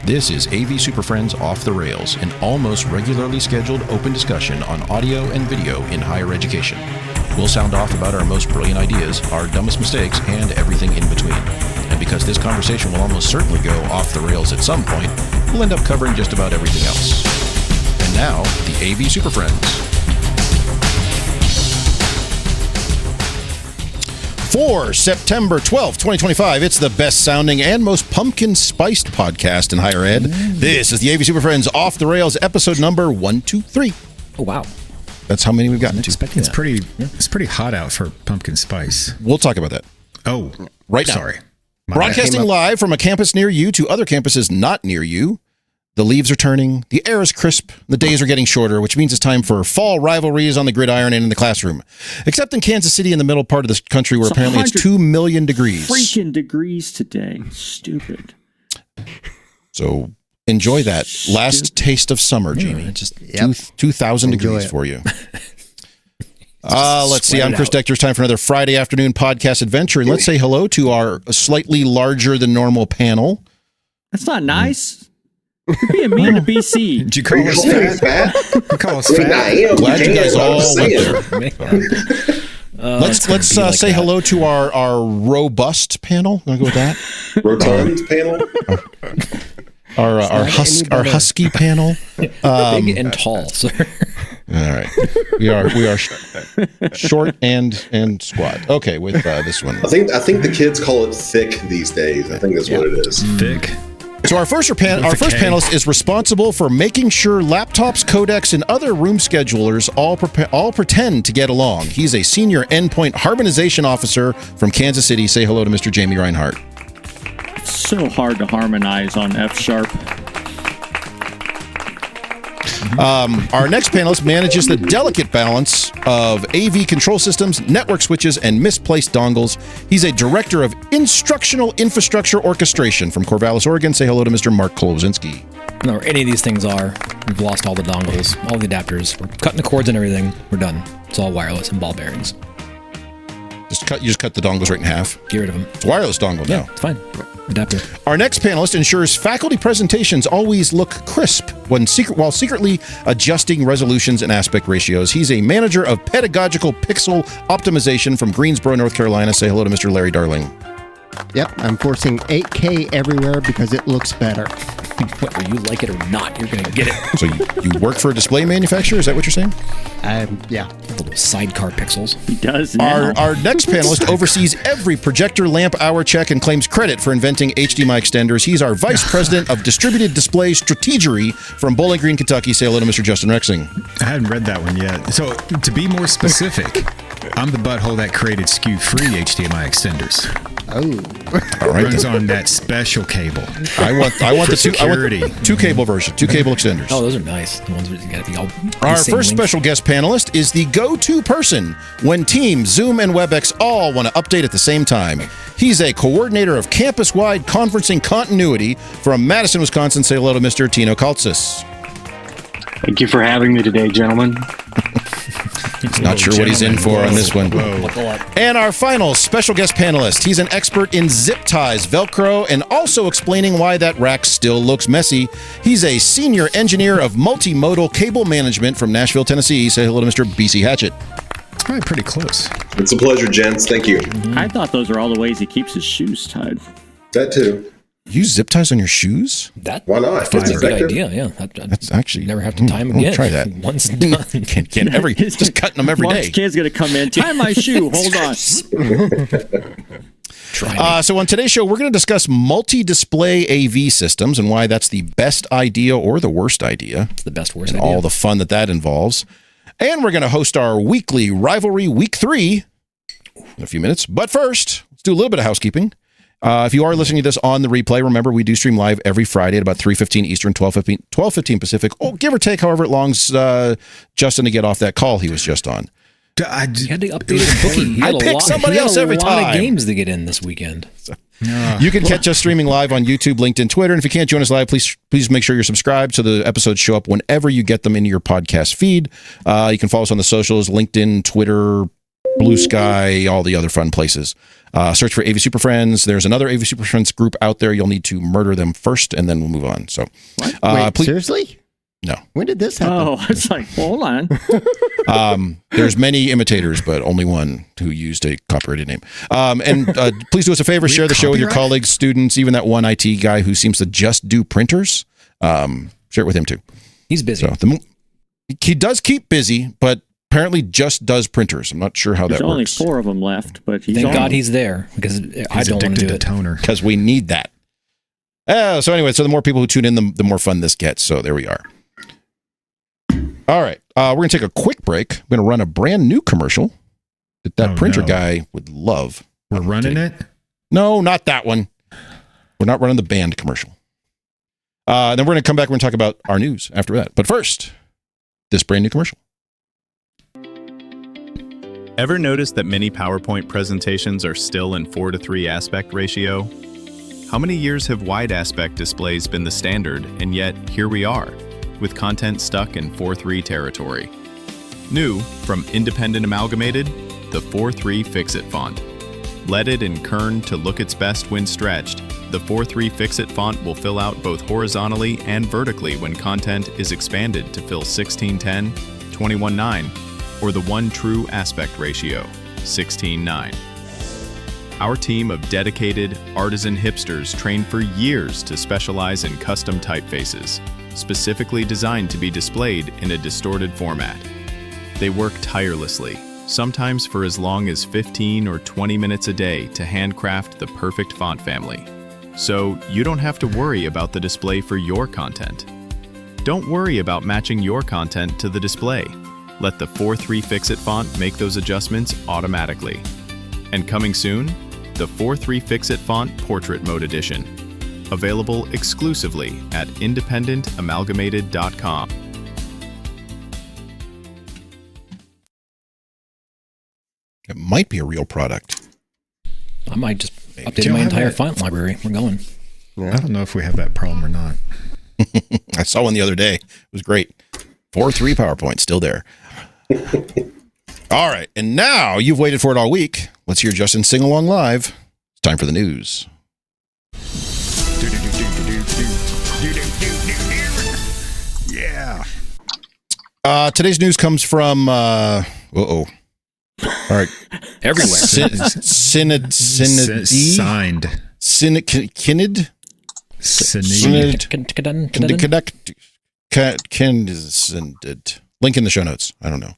This is AV SuperFriends Off the Rails, an almost regularly scheduled open discussion on audio and video in higher education. We'll sound off about our most brilliant ideas, our dumbest mistakes, and everything in between. And because this conversation will almost certainly go off the rails at some point, we'll end up covering just about everything else. And now, the AV SuperFriends. For September 12th, 2025, it's the best sounding and most pumpkin spiced podcast in higher ed. This is the AV SuperFriends Off the Rails episode number 123. Oh, wow. That's how many we've gotten to. It's pretty hot out for pumpkin spice. We'll talk about that. Oh, right now. Sorry. Broadcasting live from a campus near you to other campuses not near you. The leaves are turning, the air is crisp, the days are getting shorter, which means it's time for fall rivalries on the gridiron and in the classroom. Except in Kansas City in the middle part of the country where apparently it's 2 million degrees. Freaking degrees today. Stupid. So enjoy that last taste of summer, Jamie. 2,000 degrees for you. Let's see. I'm Chris Dechter. It's time for another Friday afternoon podcast adventure. And let's say hello to our slightly larger than normal panel. That's not nice. You're being mean to BC. Did you call us fat? You call us fat? Glad you guys all went there. Let's say hello to our robust panel. Want to go with that? Rotund panel? Our husky panel. Big and tall, sir. All right. We are short and squat. Okay, with this one. I think the kids call it thick these days. I think that's what it is. Thick. So our first panelist is responsible for making sure laptops, codecs, and other room schedulers all pretend to get along. He's a senior endpoint harmonization officer from Kansas City. Say hello to Mr. Jamie Reinhardt. It's so hard to harmonize on F#. Our next panelist manages the delicate balance of AV control systems, network switches, and misplaced dongles. He's a director of instructional infrastructure orchestration from Corvallis, Oregon. Say hello to Mr. Mark Klozinski. No, any of these things are. We've lost all the dongles, all the adapters. We're cutting the cords and everything. We're done. It's all wireless and ball bearings. You just cut the dongles right in half. Get rid of them. It's a wireless dongle now. Yeah, it's fine. Adapter. Our next panelist ensures faculty presentations always look crisp while secretly adjusting resolutions and aspect ratios. He's a manager of pedagogical pixel optimization from Greensboro, North Carolina. Say hello to Mr. Larry Darling. Yep, I'm forcing 8K everywhere because it looks better. Whether you like it or not, you're going to get it. So you work for a display manufacturer? Is that what you're saying? Yeah. The little sidecar pixels. He does now. Our next panelist oversees every projector lamp hour check and claims credit for inventing HDMI extenders. He's our vice president of distributed display strategery from Bowling Green, Kentucky. Say hello to Mr. Justin Rexing. I hadn't read that one yet. So to be more specific, I'm the butthole that created SKU-free HDMI extenders. Oh, all right. Runs on that special cable. I want the security. two cable version, 2 cable extenders. Oh, those are nice. The ones where you got to be all. Our first special guest panelist is the go-to person when Teams, Zoom, and WebEx all want to update at the same time. He's a coordinator of campus-wide conferencing continuity from Madison, Wisconsin. Say hello to Mr. Tino Kaltsas. Thank you for having me today, gentlemen. He's not sure what he's in for on this one. And our final special guest panelist. He's an expert in zip ties, Velcro, and also explaining why that rack still looks messy. He's a senior engineer of multimodal cable management from Nashville, Tennessee. Say hello to Mr. BC Hatchett. It's probably pretty close. It's a pleasure, gents. Thank you. I thought those are all the ways he keeps his shoes tied. That too. Use zip ties on your shoes? Why not? That's a good idea. Yeah, that's actually never have to tie them again. Try that. Once done. Can't just cutting them every Mark's day. kid's gonna come in. Tie my shoe. Hold on. So on today's show, we're going to discuss multi-display AV systems and why that's the best idea or the worst idea. It's the best worst and idea. all the fun that involves. And we're going to host our weekly rivalry week 3 in a few minutes. But first, let's do a little bit of housekeeping. If you are listening to this on the replay, remember we do stream live every Friday at about 3:15 Eastern, 12:15 Pacific, give or take however it longs Justin to get off that call he was just on. You had to update his booking. I pick somebody else every time. A lot of games to get in this weekend. You can catch us streaming live on YouTube, LinkedIn, Twitter, and if you can't join us live, please make sure you're subscribed so the episodes show up whenever you get them into your podcast feed. You can follow us on the socials, LinkedIn, Twitter, Blue Sky, all the other fun places. Search for AV SuperFriends. There's another AV SuperFriends group out there. You'll need to murder them first, and then we'll move on. So, Wait, seriously? No. When did this happen? Oh, it's like, hold on. There's many imitators, but only one who used a copyrighted name. And please do us a favor, share the show with your colleagues, students, even that one IT guy who seems to just do printers. Share it with him too. He's busy. So he does keep busy, but apparently just does printers. I'm not sure how There's that only works. 4 of them left, but he's Thank on. God he's there, because I don't want to do it. Toner. Because we need that. So anyway, so the more people who tune in, the more fun this gets. So there we are. All right. We're going to take a quick break. I'm going to run a brand new commercial that printer guy would love. We're running it? No, not that one. We're not running the band commercial. Then we're going to come back. We're going to talk about our news after that. But first, this brand new commercial. Ever notice that many PowerPoint presentations are still in 4:3 aspect ratio? How many years have wide aspect displays been the standard, and yet here we are, with content stuck in 4:3 territory? New from Independent Amalgamated, the 4:3 Fix-It font. Leaded and kerned to look its best when stretched, the 4:3 Fix-It font will fill out both horizontally and vertically when content is expanded to fill 16:10, 21:9, or the one true aspect ratio, 16:9. Our team of dedicated, artisan hipsters trained for years to specialize in custom typefaces, specifically designed to be displayed in a distorted format. They work tirelessly, sometimes for as long as 15 or 20 minutes a day to handcraft the perfect font family. So you don't have to worry about the display for your content. Don't worry about matching your content to the display. Let the 4:3 Fix-It font make those adjustments automatically. And coming soon, the 4:3 Fix-It font Portrait Mode Edition. Available exclusively at independentamalgamated.com. It might be a real product. I might just update my entire font library. We're going. I don't know if we have that problem or not. I saw one the other day. It was great. 4:3 PowerPoint, still there. All right. And now you've waited for it all week. Let's hear Justin sing along live. It's time for the news. Yeah. Today's news comes from, all right. Everywhere. Synod. Signed. Synod. Link in the show notes. I don't know.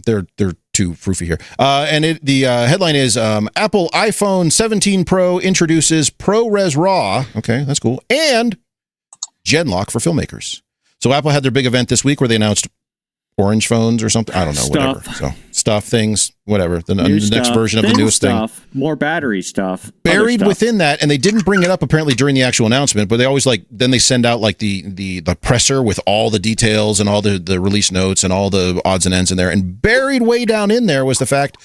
They're too proofy here. And the headline is Apple iPhone 17 Pro introduces ProRes RAW. Okay, that's cool. And Genlock for filmmakers. So Apple had their big event this week where they announced orange phones or something. I don't know, whatever. So stuff, things, whatever. The next version of the newest thing. More battery stuff. Buried within that, and they didn't bring it up apparently during the actual announcement, but they always then they send out like the presser with all the details and all the release notes and all the odds and ends in there. And buried way down in there was the fact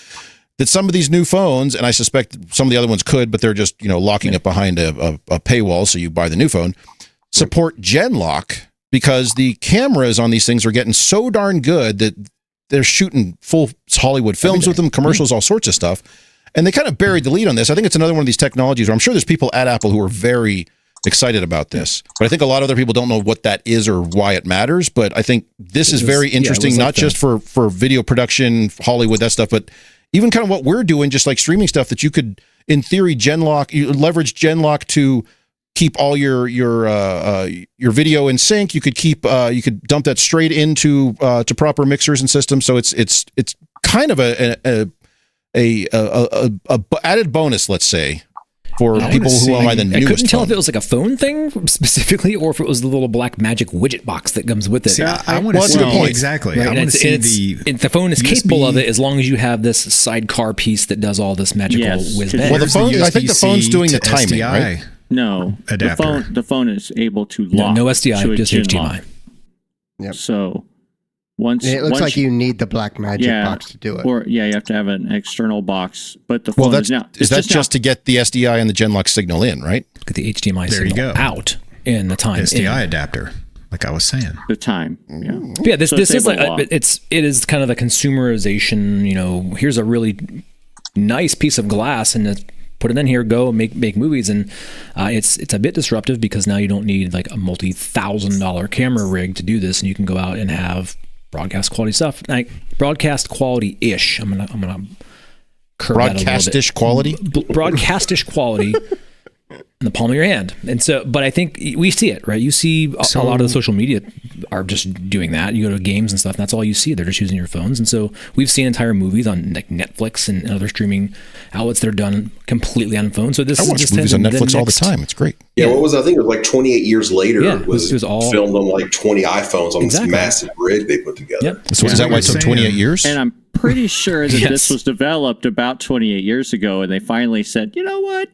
that some of these new phones, and I suspect some of the other ones could, but they're just locking it behind a paywall, so you buy the new phone, support Genlock. Because the cameras on these things are getting so darn good that they're shooting full Hollywood films with them, commercials, all sorts of stuff. And they kind of buried the lead on this. I think it's another one of these technologies where I'm sure there's people at Apple who are very excited about this. But I think a lot of other people don't know what that is or why it matters. But I think this is very interesting, not just for video production, Hollywood, that stuff, but even kind of what we're doing, just like streaming stuff that you could, in theory, leverage Genlock to keep all your video in sync. You could you could dump that straight into to proper mixers and systems. So it's kind of a added bonus, let's say, for people who buy the newest. I couldn't tell phone. if it was like a phone thing specifically, or if it was the little black magic widget box that comes with it. See, I want to see exactly. Right, I want to see the phone is capable of it as long as you have this sidecar piece that does all this magical whiz bang. Well, the phone. I think the phone's doing the timing, SDI. right? No, adapter. The phone is able to lock. No SDI, to just HDMI. Yep. So it looks like you need the black magic box to do it. Or you have to have an external box. But the phone is now. Is that just to get the SDI and the Genlock signal in, right? Get the HDMI signal out in the time. SDI adapter. like I was saying. the time. Yeah. Yeah, this So this save is a like lot. it is kind of the consumerization. You know, here's a really nice piece of glass, and put it in here, go make movies, and it's a bit disruptive because now you don't need like a multi-$1,000 camera rig to do this, and you can go out and have broadcast quality stuff, like broadcast quality ish. I'm gonna curve that a little bit. Broadcast-ish quality? Broadcast-ish quality. In the palm of your hand. And so, but I think we see it, right? You see a lot of the social media are just doing that. You go to games and stuff, and that's all you see. They're just using your phones. And so we've seen entire movies on like Netflix and other streaming outlets that are done completely on phones. So this I watch movies on Netflix all the time. It's great. Yeah, what was I think it was like 28 years later. Yeah, it was all filmed on like 20 iPhones on Exactly. this massive rig they put together. Yep. So is that why it took 28 years? And I'm pretty sure that Yes. this was developed about 28 years ago, and they finally said, you know what?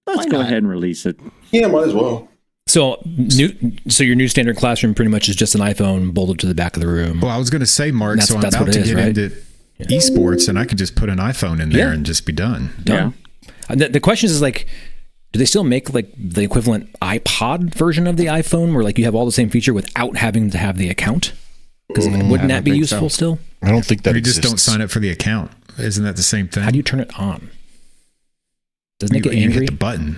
Let's go ahead and release it. Yeah, might as well. So your new standard classroom pretty much is just an iPhone bolted to the back of the room. Well, I was going to say, Mark, That's so I'm what about it to is, get right? into esports, and I can just put an iPhone in there and just be done. Done. And the question is like, do they still make like the equivalent iPod version of the iPhone where like you have all the same feature without having to have the account? Because wouldn't that be useful still? I don't think that You just don't exists. sign up for the account. Isn't that the same thing? How do you turn it on? Doesn't it get you angry? hit the button.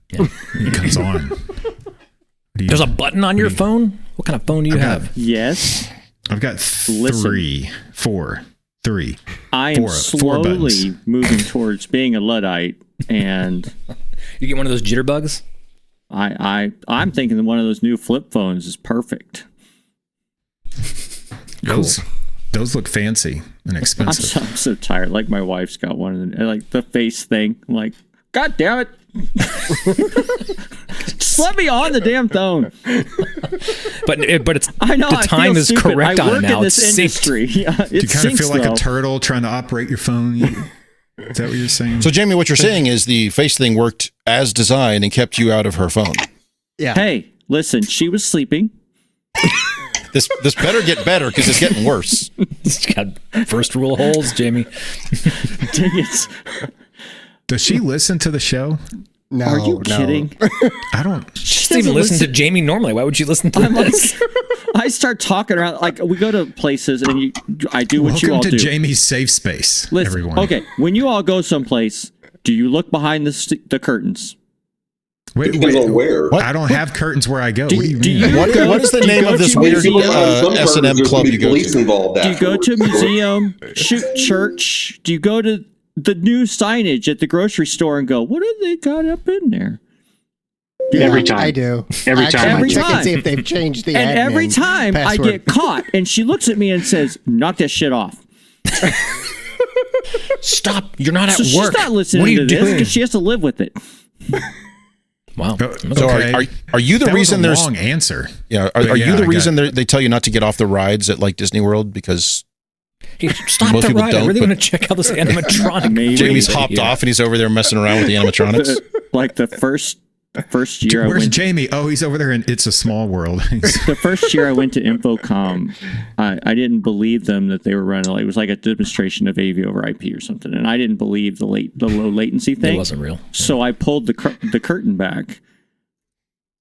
It comes on. There's a button on your phone? What kind of phone do you have? Yes. I've got three. I am Four buttons. slowly moving towards being a Luddite, and You get one of those jitterbugs? I'm thinking that one of those new flip phones is perfect. Those look fancy and expensive. I'm so tired. Like my wife's got one of the, like the face thing. I'm like, God damn it. Just let me on the damn phone. But it's I know the I time feel is stupid. correct I on work it now. in this It's synced. industry. Yeah, it Do you kind of syncs, feel like though. a turtle trying to operate your phone? Is that what you're saying? So, Jamie, what you're saying is the face thing worked as designed and kept you out of her phone. Yeah. Hey, listen, she was sleeping. This better get better because it's getting worse. It's got first rule of holes, Jamie. Dang it. Does she listen to the show? No, Are you kidding? I don't. She doesn't even listen to Jamie normally. Why would she listen to this? I start talking around, like we go to places and I do what you all Welcome to do. Jamie's safe space, Listen, everyone. okay, when you all go someplace, do you look behind the curtains? Wait, Depends on where. I don't have curtains where I go. Do what do you you- mean? What is the Do you name go of this to weird museum? Some S&M firms, there's club gonna you be go police to? involved Do you go to a afterwards. museum, shoot church? Do you go to the new signage at the grocery store and go, what do they got up in there? Yeah, Every time. I do. Every Actually, time. I Every check time. and see if they've changed the And every admin time password. I get caught, and she looks at me and says, knock that shit off. Stop. You're not at So work. she's not listening what are you to this doing? because she has to live with it. Wow. So Okay. are you the That reason was a there's long answer? yeah But are you yeah, the I reason got they tell you not to get off the rides at like Disney World because Hey, stop Most the people ride. I don't, really but- want to check out this animatronic. Maybe. Jamie's Wait, hopped yeah. off and he's over there messing around with the animatronics? Like the first year I Where's went. Jamie? Oh, he's over there in It's a Small World. The first year I went to Infocom, I didn't believe them that they were running. Like, it was like a demonstration of AV over IP or something, and I didn't believe the low latency thing. It wasn't real. So I pulled the curtain back,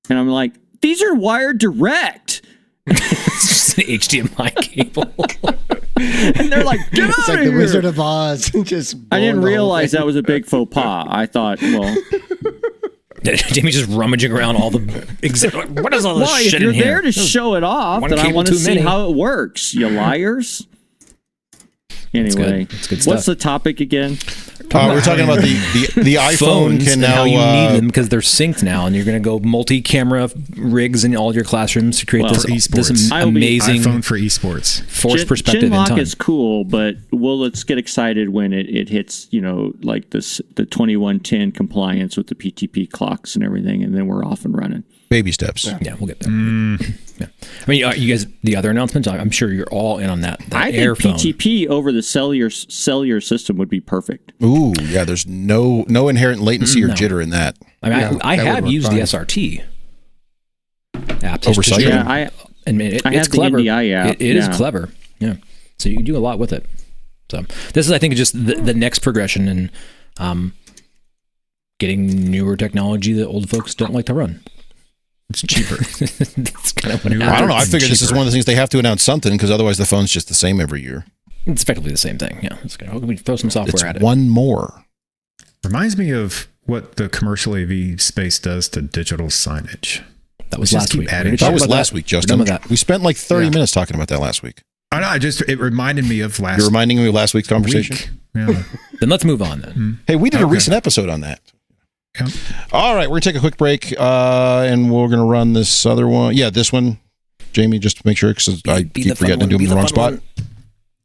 and I'm like, "These are wired direct," It's just an HDMI cable. and they're like, "Get It's out like of the here!" Wizard of Oz. Just I didn't blowing the whole realize thing. that was a big faux pas. I thought, well, Jamie's just rummaging around all the. What is all this well, if shit you're in here? there to show it off, one then I cable want to too see many. how it works. You liars. Anyway, That's good what's stuff. the topic again? We're talking about the iPhone Phones can and now how you need them because they're synced now, and you're going to go multi-camera rigs in all your classrooms to create Well, this, for esports. this I'll be- amazing iPhone for esports. forced perspective in Chinlock time. is cool, but let's get excited when it hits, like the 2110 compliance with the PTP clocks and everything, and then we're off and running. baby steps. Yeah, we'll get there. Yeah. I mean, you guys, the other announcements, I'm sure you're all in on that. I think Airphone. PTP over the cellular system would be perfect. Ooh, yeah. There's no inherent latency or jitter in that. I mean, Yeah, I that would have work used fine. the SRT app. Over to Cyber? show- Yeah, I mean, I it's have the clever. NDI app, It is yeah. clever. Yeah. So you can do a lot with it. So this is, I think, just the next progression in getting newer technology that old folks don't like to run. It's cheaper. That's kind of what New happens. I don't know. I figured this is cheaper. one of the things they have to announce something because otherwise the phone's just the same every year. It's effectively the same thing. Yeah. It's good. How can we throw some software It's at it? one more. Reminds me of what the commercial AV space does to digital signage. That was Just last keep week. adding We shit. That talked was about last that. week, We're Justin. done with that. We spent like 30 minutes talking about that last week. I know. It reminded me of last You're reminding me of last week's conversation. week. Yeah. Then let's move on then. Hey, we did a Okay. recent episode on that. Yeah. All right, we're going to take a quick break and we're going to run this other one. Yeah, this one. Jamie, just to make sure because I Be keep the fun forgetting to one. do them Be in the the wrong fun spot. one.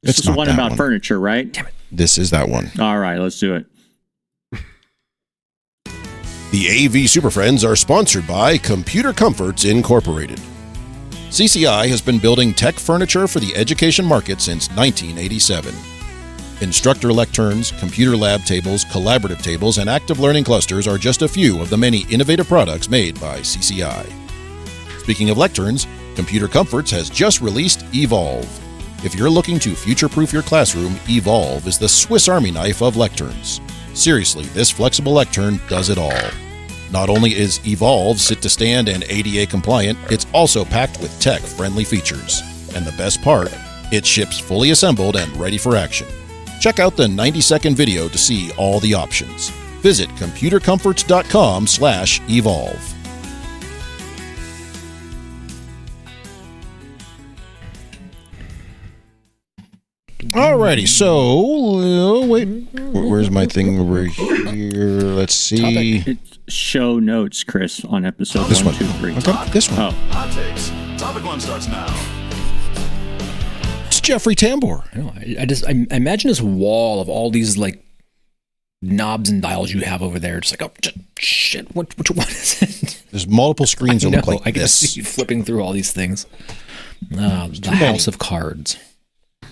This is the not one that about furniture, right? Damn it. This is that one. All right, let's do it. The AV Super Friends are sponsored by Computer Comforts Incorporated. CCI has been building tech furniture for the education market since 1987. Instructor lecterns, computer lab tables, collaborative tables, and active learning clusters are just a few of the many innovative products made by CCI. Speaking of lecterns, Computer Comforts has just released Evolve. If you're looking to future-proof your classroom, Evolve is the Swiss Army knife of lecterns. Seriously, this flexible lectern does it all. Not only is Evolve sit-to-stand and ADA compliant, it's also packed with tech-friendly features. And the best part, it ships fully assembled and ready for action. Check out the 90-second video to see all the options. Visit computercomforts.com/evolve. Alrighty, so wait, where's my thing over here? Let's see. It's show notes, Chris, on episode This one. 1, 2, 3. I've got this one. Oh, Hot takes. Topic 1 starts now. It's Jeffrey Tambor. I imagine this wall of all these like knobs and dials you have over there. Just like, oh shit, which one is it? There's multiple screens that look like I can this. see you flipping through all these things. The many. House of Cards.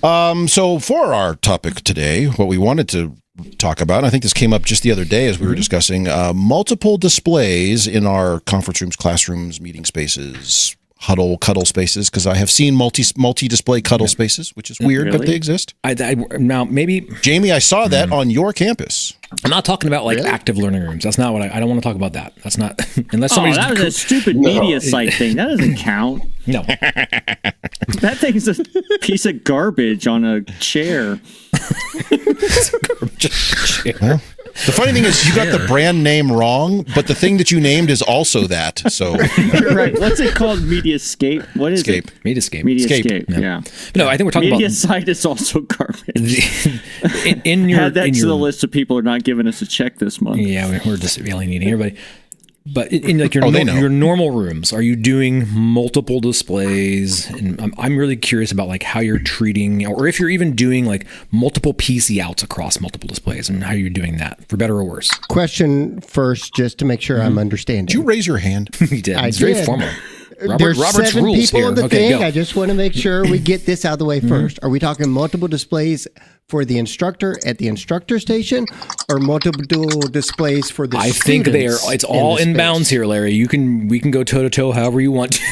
So for our topic today, what we wanted to talk about, and I think this came up just the other day as we were discussing, multiple displays in our conference rooms, classrooms, meeting spaces, cuddle spaces, because I have seen multi-display cuddle spaces, which is weird, but Really? they exist. Now maybe Jamie, I saw that on your campus. I'm not talking about like active learning rooms. That's not what I don't want to talk about that. That's not unless oh somebody's that was a stupid media site thing. That doesn't count. no. That thing's a piece of garbage on a chair. Well, the funny thing is you got the brand name wrong, but the thing that you named is also that. So You're right. What's it called? Mediascape? What is Escape. Meet escape. Mediascape. Escape. Yeah. No, I think we're talking Media about site is also garbage. in your Add that in to your the list of people who are not giving us a check this month. Yeah, we're just alienating everybody. But in like your they know. your normal rooms, are you doing multiple displays? And I'm really curious about like how you're treating, or if you're even doing like multiple PC outs across multiple displays, and how you're doing that for better or worse. Question first, just to make sure I'm understanding. did you raise your hand? You did. I It's very did. formal. There's Robert's 7 rules people here. on the Okay, thing. go. I just want to make sure we get this out of the way first. Are we talking multiple displays for the instructor at the instructor station, or multiple displays for the I think they are. students It's in all the in space? bounds here, Larry. We can go toe to toe however you want to.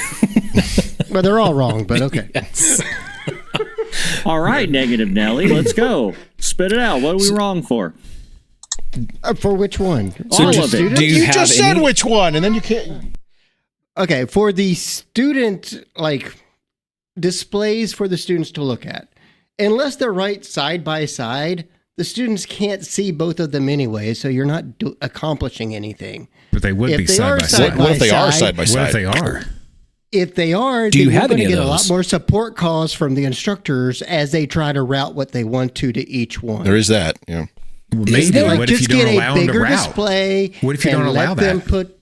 Well, they're all wrong, but okay. All right, Negative Nelly, let's go. Spit it out. What are we wrong for? For which one? So All just- of it. do you You have just said any- which one, and then you can't. Okay, for the student, like displays for the students to look at. Unless they're right side by side, the students can't see both of them anyway, so you're not accomplishing anything. But they would If be they side are by side side. by What if they are side. side by What side? if they are? If they are, Do you then you're have going to any of get a lot those? more support calls from the instructors as they try to route what they want to each one. There is that. Yeah. Well, maybe. They're like, What if you just don't get allow a them to bigger route? display. What if you and don't allow let them that? put,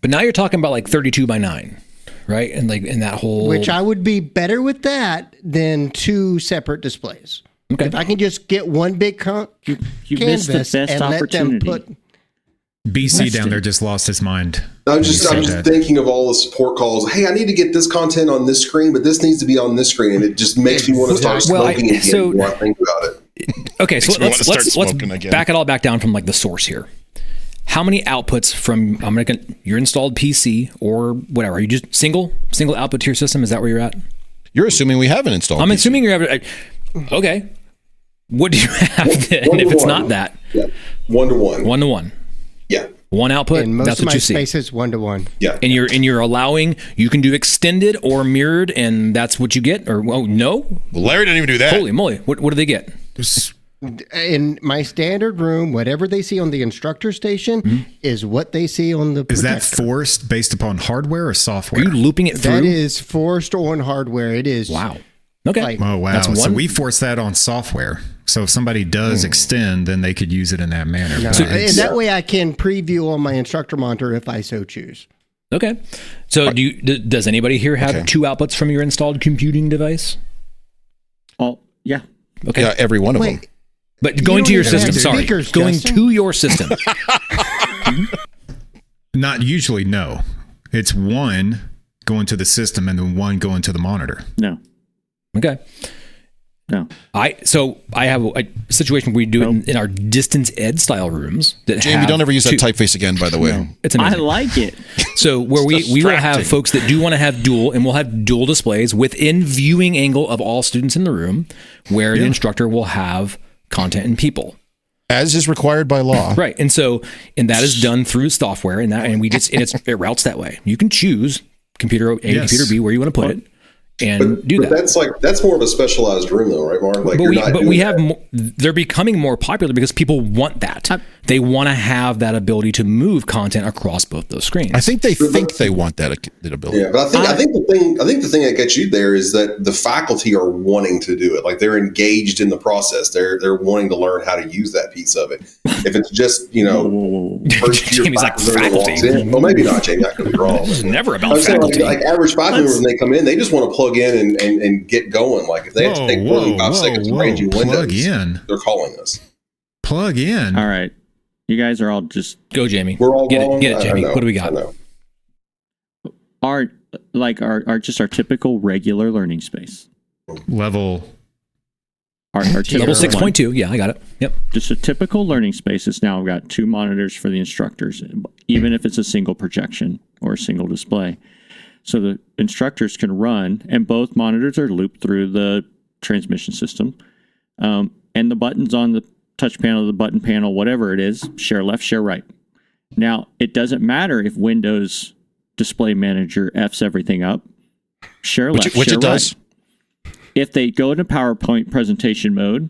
But now you're talking about like 32 by 9, right? And like in that whole. which I would be better with that than 2 separate displays. Okay. If I can just get one big You canvas missed the best and let them opportunity. put. BC down there just lost his mind. I'm when just you said that. thinking of all the support calls. Hey, I need to get this content on this screen, but this needs to be on this screen, and it just makes me want to start Well, smoking again. so- when I think about it. Okay, so Makes me wanna start let's smoking again. back it all back down from like the source here. How many outputs from your installed PC or whatever? Are you just single output to your system? Is that where you're at? You're assuming we haven't installed. I'm PC. assuming you're okay. What do you have then One to if it's one. not that? Yeah. 1-to-1. 1-to-1. Yeah. One output. And most that's of what my you see. space is 1-to-1. Yeah. And you're allowing, you can do extended or mirrored, and that's what you get. Or no, Larry didn't even do that. holy moly, what do they get? In my standard room, whatever they see on the instructor station is what they see on the Is that projector. forced based upon hardware or Are software? you looping it through? That is forced on hardware. It is. Wow. Okay. Like, Oh, wow. That's So one- we force that on software. So if somebody does extend, then they could use it in that manner. no. But And it's- that way I can preview on my instructor monitor if I so choose. Okay. So does anybody here have two outputs from your installed computing device? Oh, yeah. Okay. Yeah, every one of them. Wait, But going don't to your even have system, sorry. speakers, Going Justin. to your system. Not usually, no. It's one going to the system and then one going to the monitor. No. Okay. No. I have a situation where we do it in our distance ed style rooms. That Jamie, have don't ever use that two. typeface again, by the way. It's I amazing. like it. So where we will have distracting. folks that do want to have dual, and we'll have dual displays within viewing angle of all students in the room, where the instructor will have content and people. As is required by law. Right. And that is done through software, and it routes that way. You can choose computer A, Yes. computer B, where you want to put it, and do But that. that's more of a specialized room, though, right, Mark? Like, They're becoming more popular because people want that. They want to have that ability to move content across both those screens. I think they want that ability. Yeah, but I think the thing that gets you there is that the faculty are wanting to do it. Like, they're engaged in the process. They're wanting to learn how to use that piece of it. If it's just first year Jamie's like, faculty that walks faculty. in, well, maybe not, Jamie. I could be wrong. It's never about I'm saying, faculty. like average faculty members, when they come in, they just want to plug in and get going. Like, if they have to take more than 5 seconds to arrange Plug windows, in. they're calling us. Plug in. All right. You guys are all just Go, Jamie. We're all get wrong. it, I Jamie. know, What do we I got? know. our typical regular learning space. Level. Our typical Level one. 6.2. Yeah, I got it. Yep. Just a typical learning space is now got 2 monitors for the instructors, even if it's a single projection or a single display. So the instructors can run, and both monitors are looped through the transmission system. And the buttons on the touch panel, the button panel, whatever it is, share left, share right. Now, it doesn't matter if Windows Display Manager F's everything up. Share left, Which share it does. right. If they go into PowerPoint presentation mode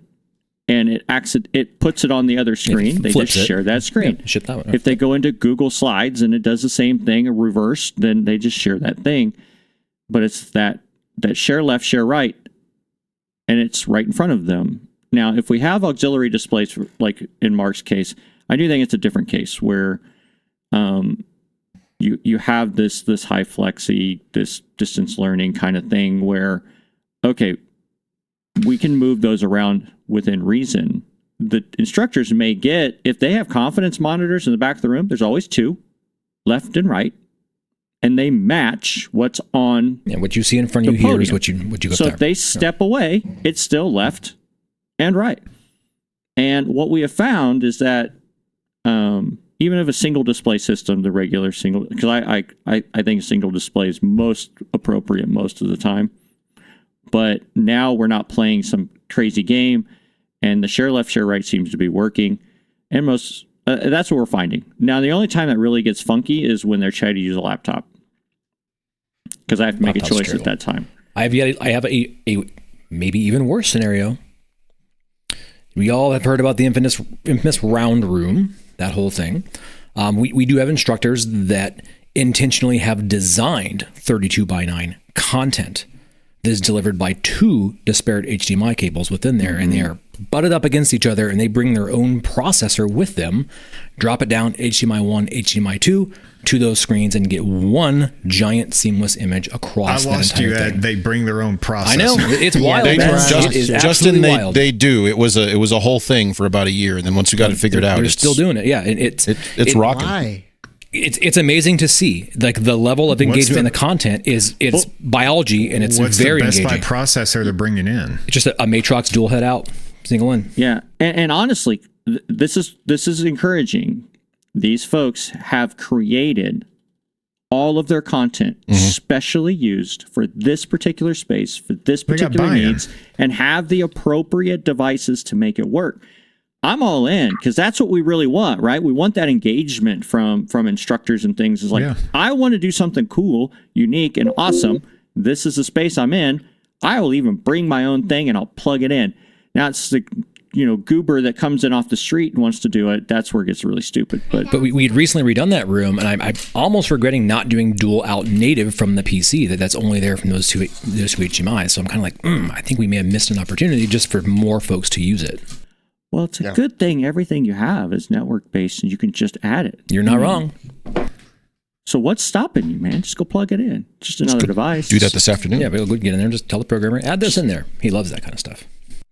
and it puts it on the other screen, they flips just it. share that screen. Yeah, ship that one. If they go into Google Slides and it does the same thing, a reverse, then they just share that thing. But it's that share left, share right, and it's right in front of them. Now, if we have auxiliary displays, like in Mark's case, I do think it's a different case where you have this high flexi, this distance learning kind of thing where, okay, we can move those around within reason. The instructors may get, if they have confidence monitors in the back of the room, there's always 2, left and right, and they match what's on. Yeah, what you see in front of the you here is podium. what you go So there. if they step away, it's still left and right. And what we have found is that even if a single display system, the regular single, because I think single display is most appropriate most of the time. But now we're not playing some crazy game, and the share left, share right seems to be working. And that's what we're finding. Now, the only time that really gets funky is when they're trying to use a laptop, because I have to make a Laptop's choice terrible. at that time. I have a maybe even worse scenario. We all have heard about the infamous round room, that whole thing. We do have instructors that intentionally have designed 32:9 content that is delivered by 2 disparate HDMI cables within there, and they are butted up against each other, and they bring their own processor with them, drop it down HDMI 1, HDMI 2 to those screens, and get one giant seamless image across I that lost entire you thing. at they bring their own processor. I know, it's wild. They, man. just, It is Justin, absolutely wild. they do. It was a whole thing for about a year, and then once we got it figured out, They're it's still doing it. Yeah, and it's rocking. Why? It's amazing to see. Like, the level of engagement in the content it's biology, and it's What's very the Best engaging. Buy processor they're bringing in? It's just a Matrox dual head out, single in. Yeah, and honestly, this is encouraging. These folks have created all of their content specially used for this particular space, for this They got particular buy-in. needs, and have the appropriate devices to make it work. I'm all in because that's what we really want, right? We want that engagement from instructors and things. It's like, I want to do something cool, unique, and awesome. This is the space I'm in. I will even bring my own thing and I'll plug it in. Now it's the goober that comes in off the street and wants to do it. That's where it gets really stupid. But we had recently redone that room, and I'm almost regretting not doing dual out native from the PC. That's only there from those two HDMIs. So I'm kind of like, I think we may have missed an opportunity just for more folks to use it. Well, it's a good thing everything you have is network based, and you can just add it. You're not wrong. So what's stopping you, man? Just go plug it in. Just another device. Do that this afternoon. Yeah, but we'll get in there and just tell the programmer, add this in there. He loves that kind of stuff.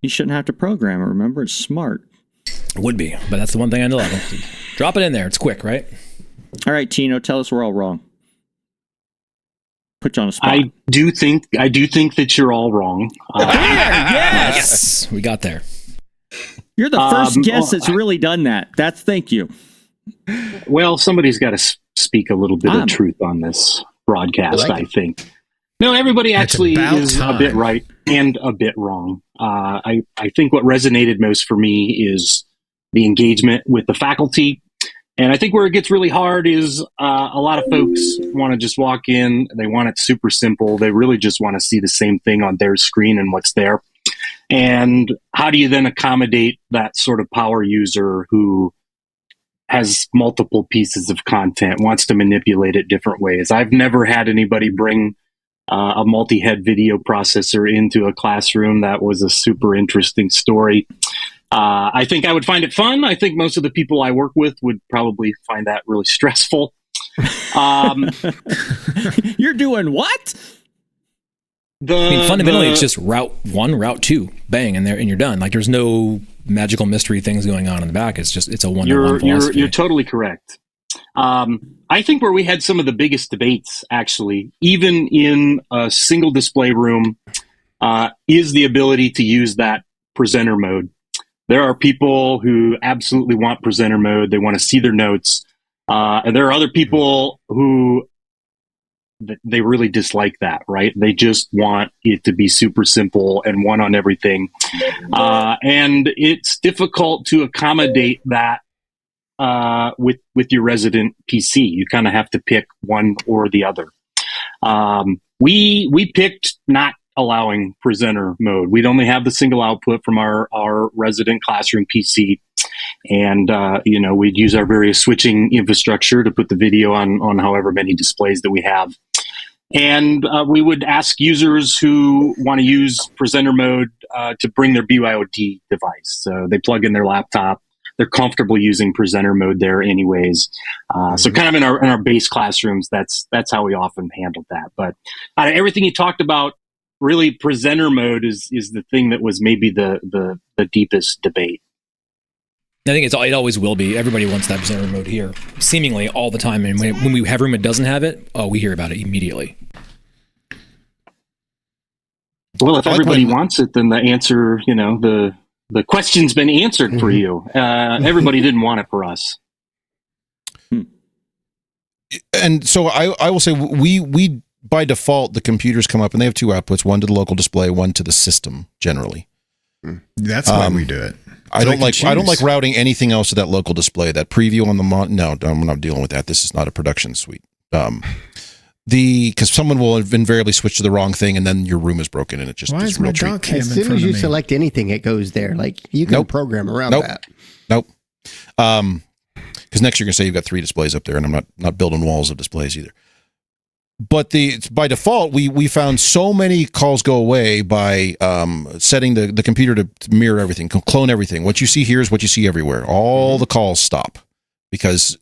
You shouldn't have to program it. Remember, it's smart. It would be, but that's the one thing I love. Drop it in there. It's quick, right? All right, Tino, tell us we're all wrong. Put you on a spot. I do think that you're all wrong. Yes, we got there. You're the first guest that's really done that. Thank you. Well, somebody's got to speak a little bit of truth on this broadcast, I think. No, everybody actually is a bit right and a bit wrong. I think what resonated most for me is the engagement with the faculty. And I think where it gets really hard is a lot of folks want to just walk in. They want it super simple. They really just want to see the same thing on their screen and what's there. And how do you then accommodate that sort of power user who has multiple pieces of content, wants to manipulate it different ways? I've never had anybody bring a multi-head video processor into a classroom. That was a super interesting story. I think I would find it fun. I think most of the people I work with would probably find that really stressful. You're doing what? Fundamentally, it's just route 1, route 2, bang, and you're done. Like there's no magical mystery things going on in the back. It's a one-to-one philosophy. You're totally correct. I think where we had some of the biggest debates, actually, even in a single display room, is the ability to use that presenter mode. There are people who absolutely want presenter mode. They want to see their notes. And there are other people who they really dislike that, right? They just want it to be super simple and one on everything. And it's difficult to accommodate that with your resident PC. You kind of have to pick one or the other. We picked not allowing presenter mode. We'd only have the single output from our resident classroom PC. And, we'd use our various switching infrastructure to put the video on however many displays that we have. And we would ask users who want to use presenter mode to bring their BYOD device. So they plug in their laptop. They're comfortable using presenter mode there anyways. So kind of in our base classrooms, that's how we often handled that. But everything you talked about, really presenter mode is the thing that was maybe the deepest debate. I think it always will be. Everybody wants that presenter mode here, seemingly all the time. And when we have a room that doesn't have it, we hear about it immediately. Well, if everybody wants it, then the answer, the question's been answered for you. Everybody didn't want it for us. And so I will say we by default, the computers come up and they have two outputs, one to the local display, one to the system generally. That's why we do it. I don't like routing anything else to that local display. That preview on the no, I'm not dealing with that. This is not a production suite. Because someone will invariably switch to the wrong thing, and then your room is broken, and it just why is my dog cam in front of me? As soon as you select anything, it goes there. Like you can program around that. Nope. Because next you're gonna say you've got 3 displays up there, and I'm not building walls of displays either. But by default, we found so many calls go away by setting the computer to mirror everything, clone everything. What you see here is what you see everywhere. All the calls stop because,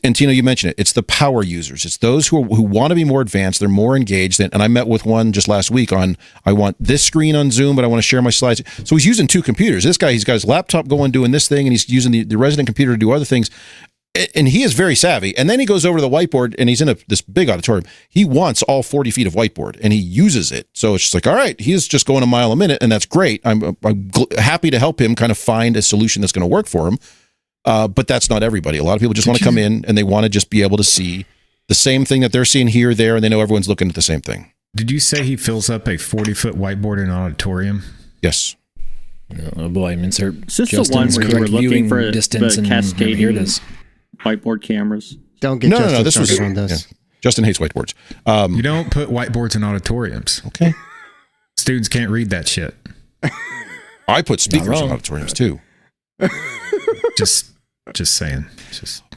and Tino, you mentioned it, it's the power users. It's those who want to be more advanced. They're more engaged. And I met with one just last week on, I want this screen on Zoom, but I want to share my slides. So he's using 2 computers. This guy, he's got his laptop going, doing this thing, and he's using the resident computer to do other things. And he is very savvy. And then he goes over to the whiteboard, and he's in this big auditorium. He wants all 40 feet of whiteboard, and he uses it. So it's just like, all right, he's just going a mile a minute, and that's great. I'm happy to help him kind of find a solution that's going to work for him. But that's not everybody. A lot of people just want to come in, and they want to just be able to see the same thing that they're seeing here, there, and they know everyone's looking at the same thing. Did you say he fills up a 40-foot whiteboard in an auditorium? Yes. Oh boy, insert Is this the Justin's one where you were correct looking viewing for distance the and cascading here it is. whiteboard cameras? Don't get Justin This was started on this. yeah. Justin hates whiteboards. You don't put whiteboards in auditoriums. Okay. Students can't read that shit. I put speakers in wrong. auditoriums too. Just saying.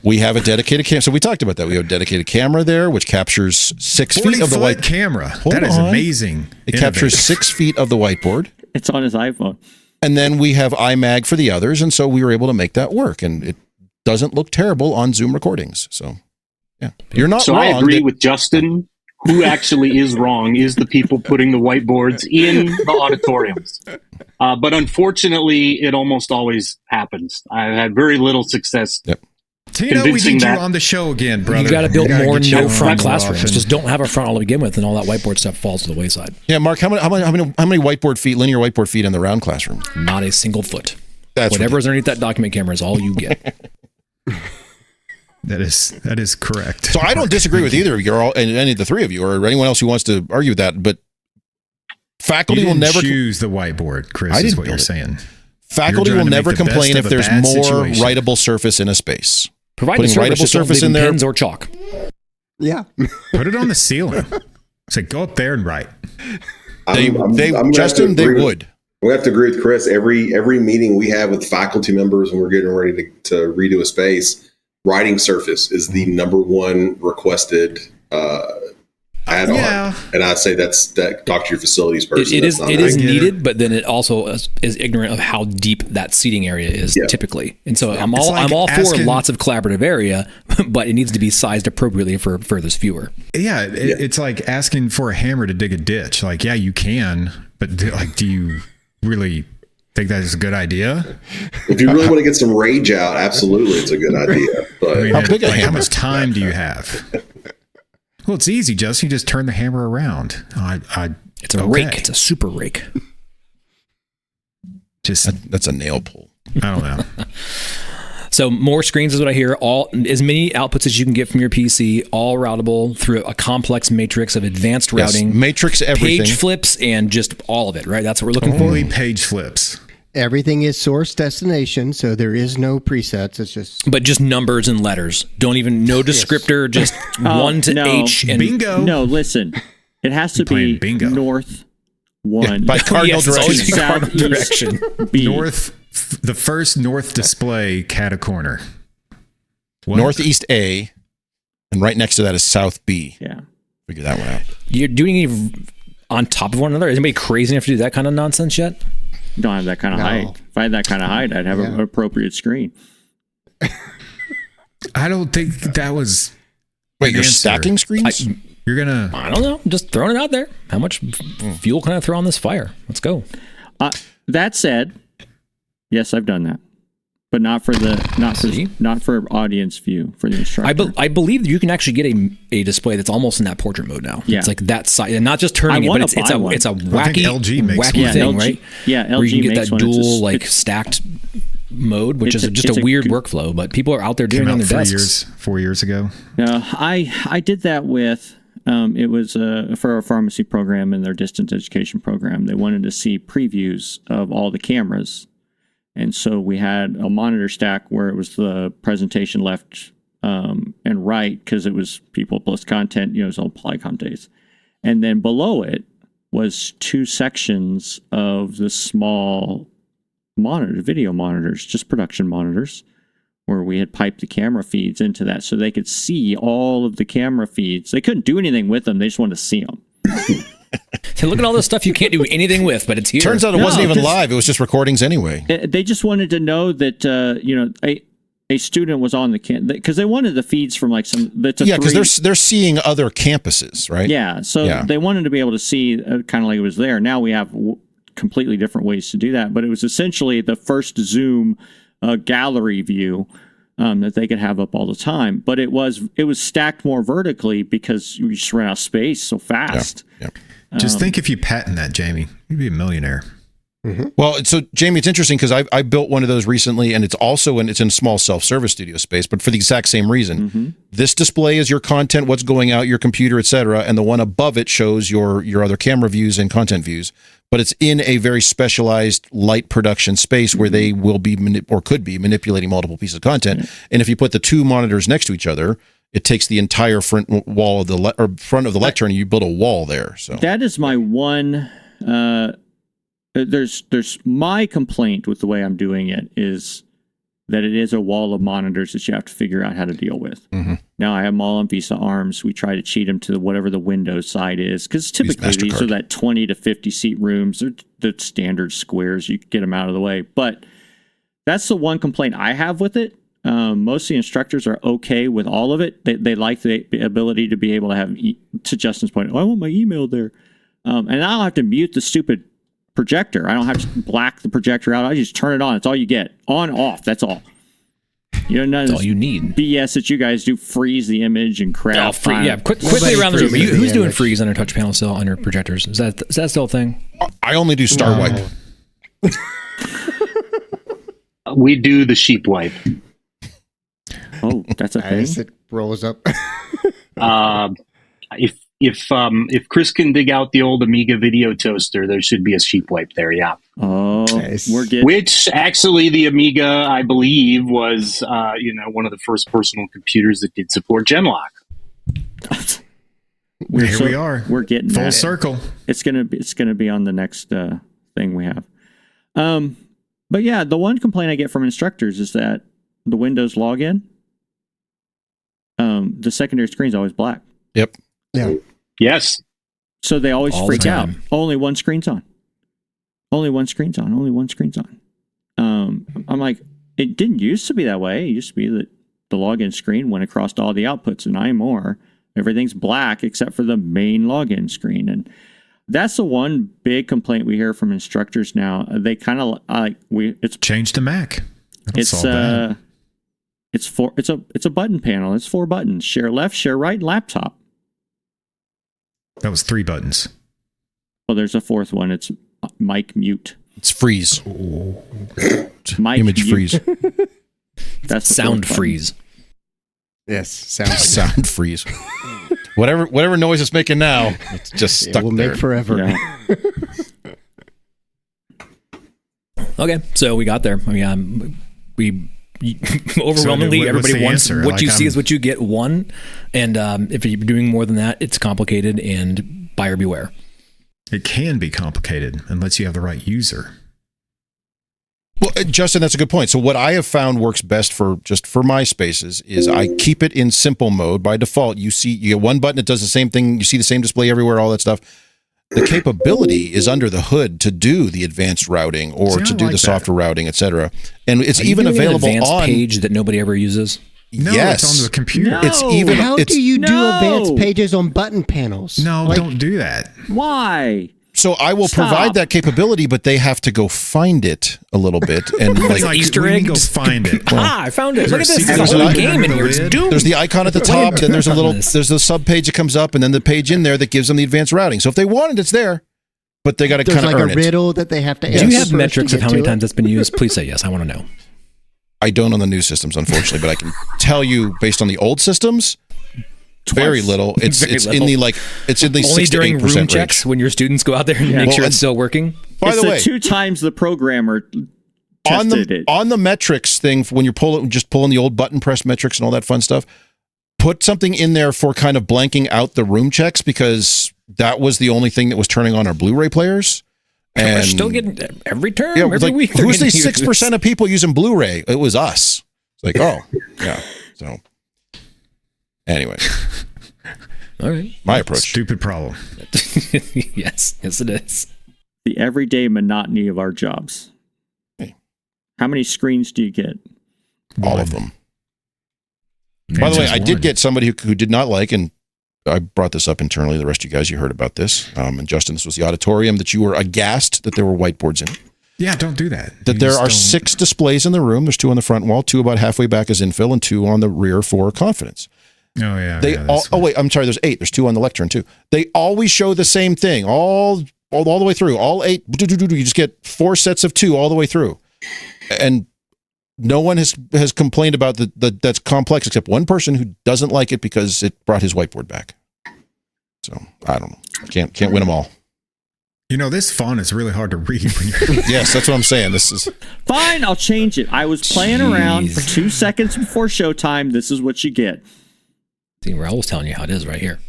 We have a dedicated camera. So we talked about that. We have a dedicated camera there, which captures 6 feet of the white camera. Hold That is on. amazing. It captures 6 feet of the whiteboard. It's on his iPhone. And then we have iMag for the others. And so we were able to make that work. And it doesn't look terrible on Zoom recordings. So, yeah. You're not So wrong. I agree with Justin. Who actually is wrong is the people putting the whiteboards in the auditoriums. But unfortunately, it almost always happens. I've had very little success. Yep. Tino, we convincing need you that- on the show again, brother. You got to build We gotta more get you no on front more classrooms. often. Just don't have a front all to begin with, and all that whiteboard stuff falls to the wayside. Yeah, Mark, how many whiteboard feet, linear whiteboard feet in the round classroom? Not a single foot. That's Whatever's underneath that document camera is all you get. That is correct. So I don't disagree with either of you, or any of the three of you, or anyone else who wants to argue that. But faculty You will didn't never choose the whiteboard, Chris. I Is didn't what you're build it. saying. faculty You're will trying to never make the best complain of if a there's bad more situation. writable surface in a space. Provide Putting the service, writable just don't surface leave in there. pens or chalk. Yeah. Put it on the ceiling. Say, go up there and write. I'm gonna have to Justin, they agree with- would. We have to agree with Chris. Every meeting we have with faculty members when we're getting ready to redo a space, writing surface is the number one requested add-on. Yeah. And I'd say that talk to your facilities person. It That's is not it right. is I get needed, but then it also is ignorant of how deep that seating area is Yeah. typically. And so I'm It's all like I'm all for asking- lots of collaborative area, but it needs to be sized appropriately for this viewer. Yeah, it's like asking for a hammer to dig a ditch. Like, yeah, you can, but do you really think that is a good idea? If you really want to get some rage out, absolutely, it's a good idea. But I mean, How big a like, how hammer? much time do you have? Well, it's easy, Justin. You just turn the hammer around. It's a rake. It's a super rake. That's a nail pull. I don't know. So more screens is what I hear. All as many outputs as you can get from your PC, all routable through a complex matrix of advanced routing, Yes, matrix everything. page flips, and just all of it. Right, that's what we're looking Only for. page flips. Everything is source destination, so there is no presets. It's just But just numbers and letters. Don't even no descriptor. Just 1 to no. H and Bingo. No, listen. It has to playing be bingo. north 1. By cardinal Yes, it's always direction. cardinal Southeast direction. B. North, the first north display, cat a corner. What? Northeast A, and right next to that is South B. Yeah. Figure that one out. You're doing any on top of one another? Is anybody crazy enough to do that kind of nonsense yet? Don't have that kind of No. height. If I had that kind of height, I'd have an appropriate screen. I don't think that was. Wait, an you're answer. stacking screens? You're gonna. I don't know. I'm just throwing it out there. How much fuel can I throw on this fire? Let's go. That said, yes, I've done that, but not for audience view for the instructor. I believe you can actually get a display that's almost in that portrait mode now. Yeah. It's like that size, and not just turning I it, but wanna it's buy a one. it's a I think wacky LG makes wacky one. thing, LG right? Yeah, Where you LG can get makes that one. It's dual a- like it's- stacked mode, which It's is a- just it's a a weird good- workflow. But people are out there doing Came it on out their desks. 4 years ago. No, I did that with it was for a pharmacy program in their distance education program. They wanted to see previews of all the cameras, and so we had a monitor stack where it was the presentation left and right because it was people plus content. You know, it was all Polycom days, and then below it was 2 sections of the small monitor, video monitors, just production monitors, where we had piped the camera feeds into that so they could see all of the camera feeds. They couldn't do anything with them. They just wanted to see them. Hey, look at all this stuff you can't do anything with, but it's here. Turns out it No, wasn't even 'cause- live. It was just recordings anyway. They just wanted to know that, a student was on the because they wanted the feeds from like some. Yeah, because they're seeing other campuses, right? Yeah, so Yeah. they wanted to be able to see kind of like it was there. Now we have completely different ways to do that, but it was essentially the first Zoom gallery view that they could have up all the time. But it was stacked more vertically because we just ran out of space so fast. Yeah. Just think if you patent that, Jamie, you'd be a millionaire. Well, so Jamie, it's interesting because I built one of those recently, and it's in a small self-service studio space, but for the exact same reason. This display is your content, what's going out, your computer, etc., and the one above it shows your other camera views and content views. But it's in a very specialized light production space where they will be could be manipulating multiple pieces of content. And if you put the two monitors next to each other, it takes the entire front wall of the front of the lectern, and you build a wall there. So that is my one. There's my complaint with the way I'm doing it is that it is a wall of monitors that you have to figure out how to deal with. Now I have them all on Visa ARMs. We try to cheat them to whatever the Windows side is, because typically these are that 20 to 50 seat rooms. They're the standard squares. You can get them out of the way. But that's the one complaint I have with it. Most of the instructors are okay with all of it. They like the ability to be able to have, to Justin's point, I want my email there. And I don't have to mute the stupid projector. I don't have to black the projector out. I just turn it on. It's all you get. On, off. That's all. You know, that's all you need. BS that you guys do, freeze the image and crap. Quickly around the room. Who's doing freeze on their touch panel still on your projectors? Is that still a thing? I only do star wipe. We do the sheep wipe. Oh, that's a thing. As it rolls up. If Chris can dig out the old Amiga video toaster, there should be a sheep wipe there. Yeah. Oh, nice. Which actually the Amiga, I believe, was one of the first personal computers that did support Genlock. Here we are. We're getting full circle. It's gonna be on the next thing we have. But yeah, the one complaint I get from instructors is that the Windows login, the secondary screen is always black. Yep. Yeah. Yes. So they always freak out. Only one screen's on. Only one screen's on. Only one screen's on. I'm like, it didn't used to be that way. It used to be that the login screen went across all the outputs, and anymore everything's black except for the main login screen. And that's the one big complaint we hear from instructors now. They kind of it's change to Mac. It's a button panel. It's 4 buttons: share left, share right, laptop. That was 3 buttons. Well, there's a 4th one. It's mic mute. It's freeze. Mic image mute. freeze. That's the sound freeze. Yes, sound freeze. Whatever noise it's making now, it's just stuck will there. make forever. Yeah. Okay, so we got there. I mean, we overwhelmingly everybody wants answer? what you see is what you get. One, and if you're doing more than that, it's complicated, and buyer beware. It can be complicated unless you have the right user. Well, Justin, that's a good point. So what I have found works best for my spaces is I keep it in simple mode by default. You get one button, it does the same thing. You see the same display everywhere, all that stuff. The capability is under the hood to do the advanced routing or to do the software routing, etc. And it's even available an advanced on page that nobody ever uses. No, yes. it's on the computer. No. It's even. How do you do advanced pages on button panels? No, don't do that. Why? So I will provide that capability, but they have to go find it a little bit and Like Easter we egg. go find it. I found it. Look at this. There's There's a a whole secret game in under here. the It's lid. doomed. there's the icon at the top, then there's a sub page that comes up, and then the page in there that gives them the advanced routing. So if they want it, it's there, but they got to There's kind of like earn a it. riddle that they have to answer. Do you have first metrics to of how get many to times that's been used? Please say yes. I want to know. I don't on the new systems, unfortunately, but I can tell you based on the old systems, very little. It's Very it's little. in the it's in the Only 6 to during 8% room range. checks when your students go out there and make sure it's still working. By the way, 2 times the programmer on tested the it. on the metrics thing, when you're pulling the old button press metrics and all that fun stuff, put something in there for kind of blanking out the room checks, because that was the only thing that was turning on our Blu-ray players. And We're still getting every term, yeah, every like, week. who's the 6% of people using Blu-ray? It was us. It's like, oh, yeah. So anyway, All right. my approach. Stupid problem. yes, it is. The everyday monotony of our jobs. Hey. How many screens do you get? All of them. By the way, I did get somebody who did not like, and I brought this up internally. The rest of you guys, you heard about this. And Justin, this was the auditorium that you were aghast that there were whiteboards in it. Yeah, don't do that. That there are 6 displays in the room. There's 2 on the front wall, 2 about halfway back as infill, and 2 on the rear for confidence. Oh, yeah. They yeah, wait, I'm sorry, there's 8. There's 2 on the lectern, too. They always show the same thing. All all the way through, all 8. You just get 4 sets of 2 all the way through, and no one has complained about that's complex except one person who doesn't like it because it brought his whiteboard back. So I don't know. Can't win them all. This font is really hard to read. Yes, that's what I'm saying. This is fine. I'll change it. I was playing around for 2 seconds before showtime. This is what you get. See, Raul's telling you how it is right here.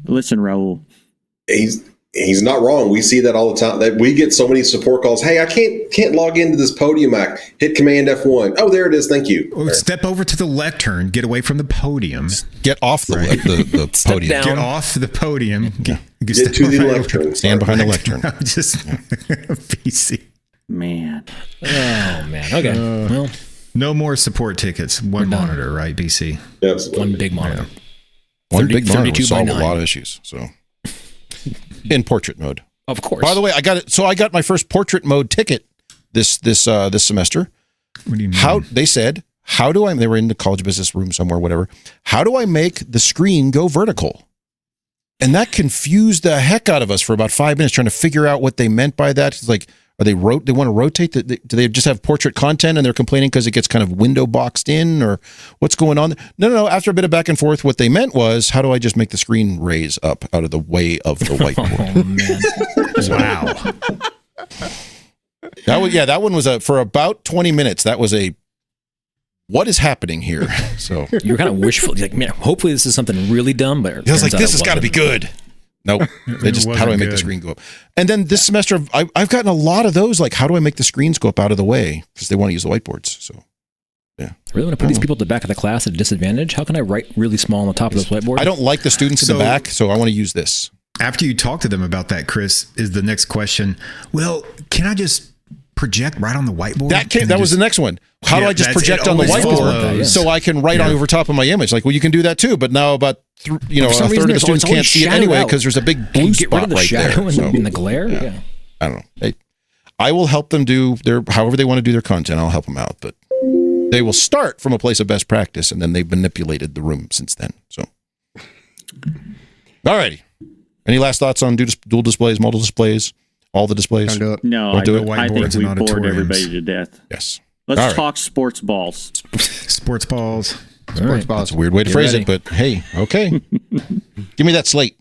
Listen, Raul. He's not wrong. We see that all the time. That we get so many support calls. Hey, I can't log into this podium act. Hit Command F1. Oh, there it is. Thank you. Step over to the lectern. Get away from the podium. Get off the podium. down. Get off the podium. Get to the lectern. Stand behind the lectern. Just PC. Man. Oh, man. Okay. Well, no more support tickets. One monitor, right, BC? Absolutely. one big monitor. One big monitor would 32 by solve a 9. lot of issues. So, in portrait mode. Of course. By the way, I got it. So I got my first portrait mode ticket this semester. What do you mean? They said, how do I? They were in the college business room somewhere, whatever. How do I make the screen go vertical? And that confused the heck out of us for about 5 minutes trying to figure out what they meant by that. It's like, they want to rotate? Do they just have portrait content and they're complaining because it gets kind of window boxed in, or what's going on? No. After a bit of back and forth, what they meant was, how do I just make the screen raise up out of the way of the whiteboard? Wow. That one was for about 20 minutes. That was what is happening here? So You were kind of wishful. You're like, man, hopefully this is something really dumb. But I was like, this has got to be good. Nope. They just, how do I make the screen go up? And then this semester, I've gotten a lot of those, like, how do I make the screens go up out of the way? Because they want to use the whiteboards. So, yeah. I really want to put these people at the back of the class at a disadvantage. How can I write really small on the top of this whiteboard? I don't like the students in the back, so I want to use this. After you talk to them about that, Chris, is the next question, well, can I just project right on the whiteboard? That was the next one. How do I just project on the whiteboard so I can write on over top of my image? Like, well, you can do that too, but now about a third of the students can't see it anyway because there's a big blue spot right there. So, in the glare? Yeah. I don't know. I will help them do however they want to do their content. I'll help them out, but they will start from a place of best practice, and then they've manipulated the room since then. So, all righty. Any last thoughts on dual displays, multiple displays, all the displays? Don't do it. No, Don't do it. I think we bored auditoriums. everybody to death. Yes. Let's talk sports balls. Sports balls. Sports balls. That's a weird way to phrase it, but hey, okay. Give me that slate.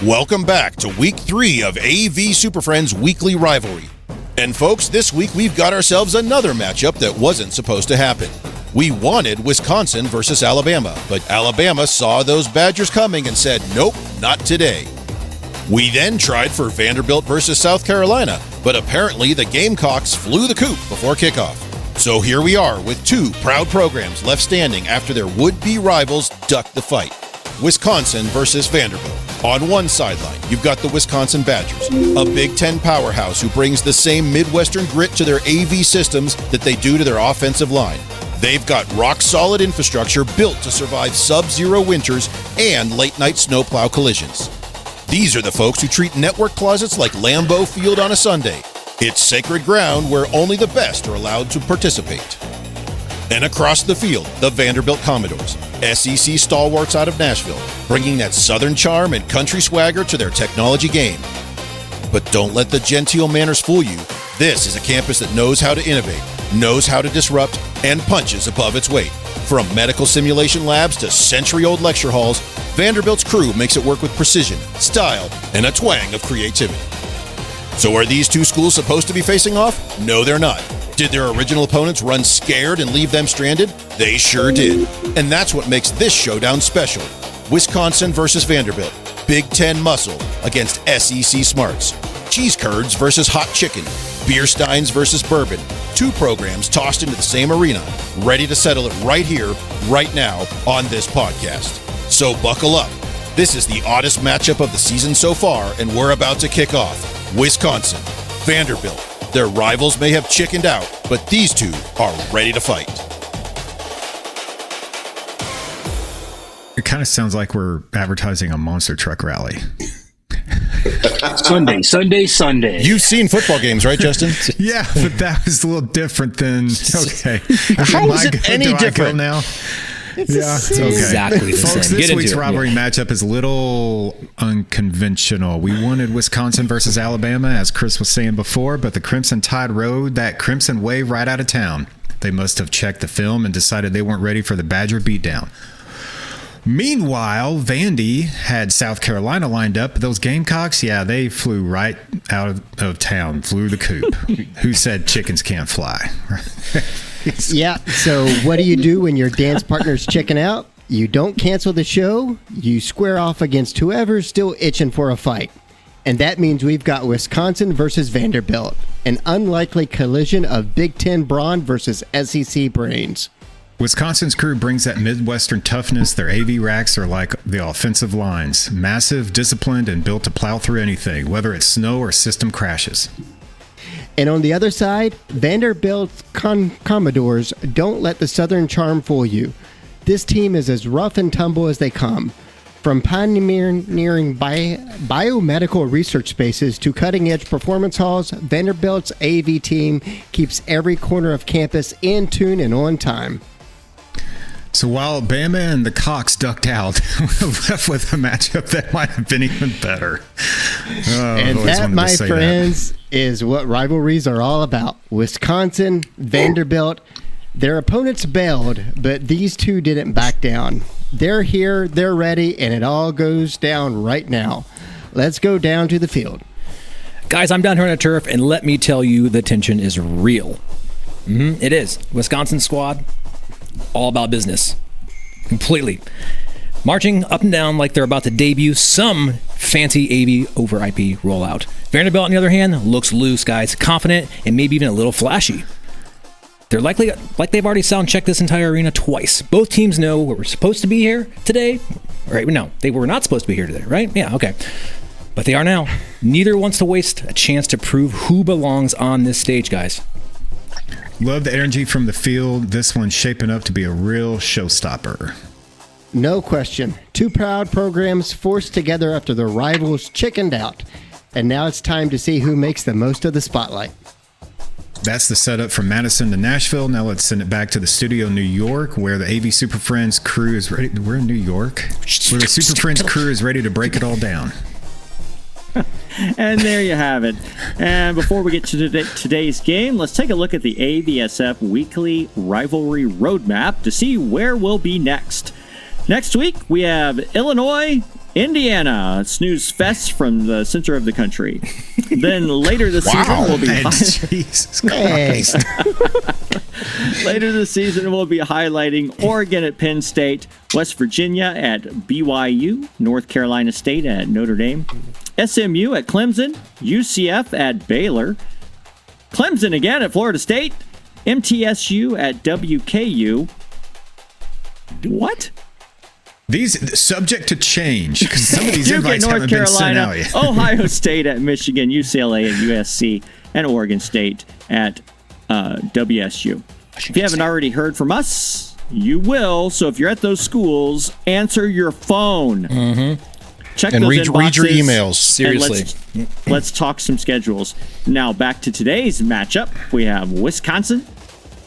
Welcome back to week 3 of AV SuperFriends Weekly Rivalry. And folks, this week we've got ourselves another matchup that wasn't supposed to happen. We wanted Wisconsin versus Alabama, but Alabama saw those Badgers coming and said, nope, not today. We then tried for Vanderbilt versus South Carolina, but apparently the Gamecocks flew the coop before kickoff. So here we are with 2 proud programs left standing after their would-be rivals ducked the fight. Wisconsin versus Vanderbilt. On one sideline, you've got the Wisconsin Badgers, a Big Ten powerhouse who brings the same Midwestern grit to their AV systems that they do to their offensive line. They've got rock-solid infrastructure built to survive sub-zero winters and late-night snowplow collisions. These are the folks who treat network closets like Lambeau Field on a Sunday. It's sacred ground where only the best are allowed to participate. And across the field, the Vanderbilt Commodores, SEC stalwarts out of Nashville, bringing that southern charm and country swagger to their technology game. But don't let the genteel manners fool you. This is a campus that knows how to innovate, knows how to disrupt, and punches above its weight. From medical simulation labs to century-old lecture halls, Vanderbilt's crew makes it work with precision, style, and a twang of creativity. So are these 2 schools supposed to be facing off? No, they're not. Did their original opponents run scared and leave them stranded? They sure did. And that's what makes this showdown special. Wisconsin versus Vanderbilt. Big Ten muscle against SEC smarts. Cheese curds versus hot chicken. Beer steins versus bourbon. 2 programs tossed into the same arena, ready to settle it right here, right now, on this podcast. So buckle up. This is the oddest matchup of the season so far, and we're about to kick off. Wisconsin, Vanderbilt. Their rivals may have chickened out, but these 2 are ready to fight. It kind of sounds like we're advertising a monster truck rally. Sunday. You've seen football games, right, Justin? Yeah, but that was a little different than, okay. How is it any different now? It's It's okay. Exactly the Folks, same. this Get week's into it. rivalry matchup is a little unconventional. We wanted Wisconsin versus Alabama, as Chris was saying before, but the Crimson Tide rode that Crimson wave right out of town. They must have checked the film and decided they weren't ready for the Badger beatdown. Meanwhile, Vandy had South Carolina lined up. Those Gamecocks, yeah, they flew right out of town, flew the coop. Who said chickens can't fly? Yeah. So what do you do when your dance partner's checking out? You don't cancel the show. You square off against whoever's still itching for a fight. And that means we've got Wisconsin versus Vanderbilt, an unlikely collision of Big Ten brawn versus SEC brains. Wisconsin's crew brings that Midwestern toughness. Their AV racks are like the offensive lines. Massive, disciplined, and built to plow through anything, whether it's snow or system crashes. And on the other side, Vanderbilt's Commodores don't let the Southern charm fool you. This team is as rough and tumble as they come. From pioneering biomedical research spaces to cutting-edge performance halls, Vanderbilt's AV team keeps every corner of campus in tune and on time. So while Bama and the Cox ducked out, we're left with a matchup that might have been even better. And that, my friends, is what rivalries are all about. Wisconsin, Vanderbilt, their opponents bailed, but these two didn't back down. They're here, they're ready, and it all goes down right now. Let's go down to the field. Guys, I'm down here on the turf, and let me tell you, the tension is real. It is. Wisconsin squad, all about business. Completely. Marching up and down like they're about to debut some fancy AV over IP rollout. Vanderbilt, on the other hand, looks loose, guys. Confident and maybe even a little flashy. They're likely like they've already sound checked this entire arena twice. Both teams know we're supposed to be here today. Right? No, they were not supposed to be here today, right? Yeah, okay. But they are now. Neither wants to waste a chance to prove who belongs on this stage, guys. Love the energy from the field. This one's shaping up to be a real showstopper. No question. Two proud programs forced together after their rivals chickened out. And now it's time to see who makes the most of the spotlight. That's the setup from Madison to Nashville. Now let's send it back to the studio in New York, where the AV Super Friends crew is ready. We're in New York, where the Super Friends crew is ready to break it all down. And there you have it. And before we get to today's game, let's take a look at the AVSF Weekly Rivalry Roadmap to see where we'll be next. Next week, we have Illinois, Indiana, snooze fest from the center of the country. Then later this season, we'll be Jesus Christ. later this season, we'll be highlighting Oregon at Penn State, West Virginia at BYU, North Carolina State at Notre Dame, SMU at Clemson, UCF at Baylor, Clemson again at Florida State, MTSU at WKU. What? These subject to change, because some of these Duke invites at North haven't been sent Carolina, out yet. Ohio State at Michigan, UCLA at USC, and Oregon State at WSU. If you haven't already heard from us, you will. So if you're at those schools, answer your phone. Check And those read your inboxes, emails. and Seriously. let's talk some schedules. Now back to today's matchup. We have Wisconsin,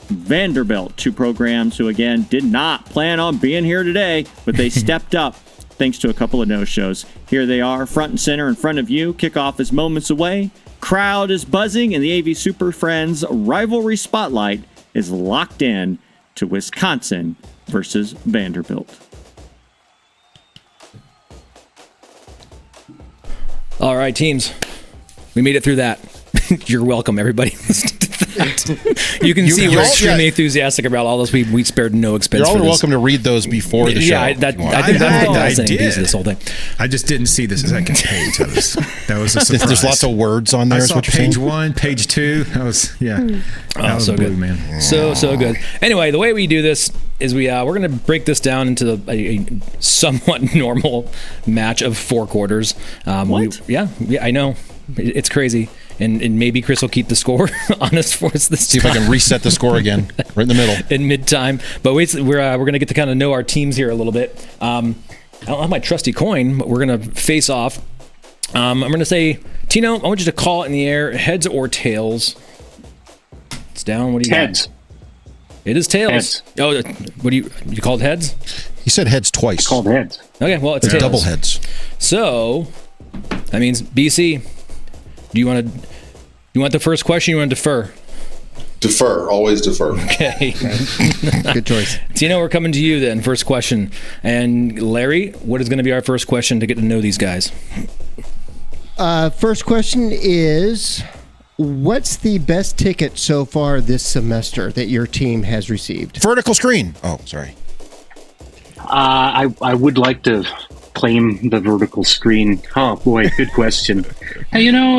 Vanderbilt, two programs who, again, did not plan on being here today, but they stepped up thanks to a couple of no-shows. Here they are, front and center in front of you. Kickoff is moments away. Crowd is buzzing, and the AV Super Friends rivalry spotlight is locked in to Wisconsin versus Vanderbilt. All right, teams. We made it through that. You're welcome, everybody. You can see we're extremely enthusiastic about all this. We spared no expense. You're for all this. welcome to read those before the show. Yeah, I think that's the best piece of this whole thing. I just didn't see the second page. That was a surprise. There's lots of words on there. I is saw what you're page saying? 1, page 2. That was out so of the blue, good. man. So good. Anyway, the way we do this is we're going to break this down into a somewhat normal match of 4 quarters. What? Yeah, I know. It's crazy. And maybe Chris will keep the score honest for us this See if I can reset the score again, right in the middle. in mid-time. But wait, we're going to get to kind of know our teams here a little bit. I don't have my trusty coin, but we're going to face off. I'm going to say, Tino, I want you to call it in the air, heads or tails. It's down. What do you Heads. got? It is tails. Heads. Oh, what do you called heads? He said heads twice. Called heads. Okay, well it's It's tails. double heads. So that means BC. Do you want the first question? Or you want to defer? Defer, always defer. Okay. Good choice. Tino, we're coming to you then. First question. And Larry, what is going to be our first question to get to know these guys? First question is, what's the best ticket so far this semester that your team has received? Vertical screen. Oh, sorry. I would like to claim the vertical screen. Oh boy, good question. Hey, you know,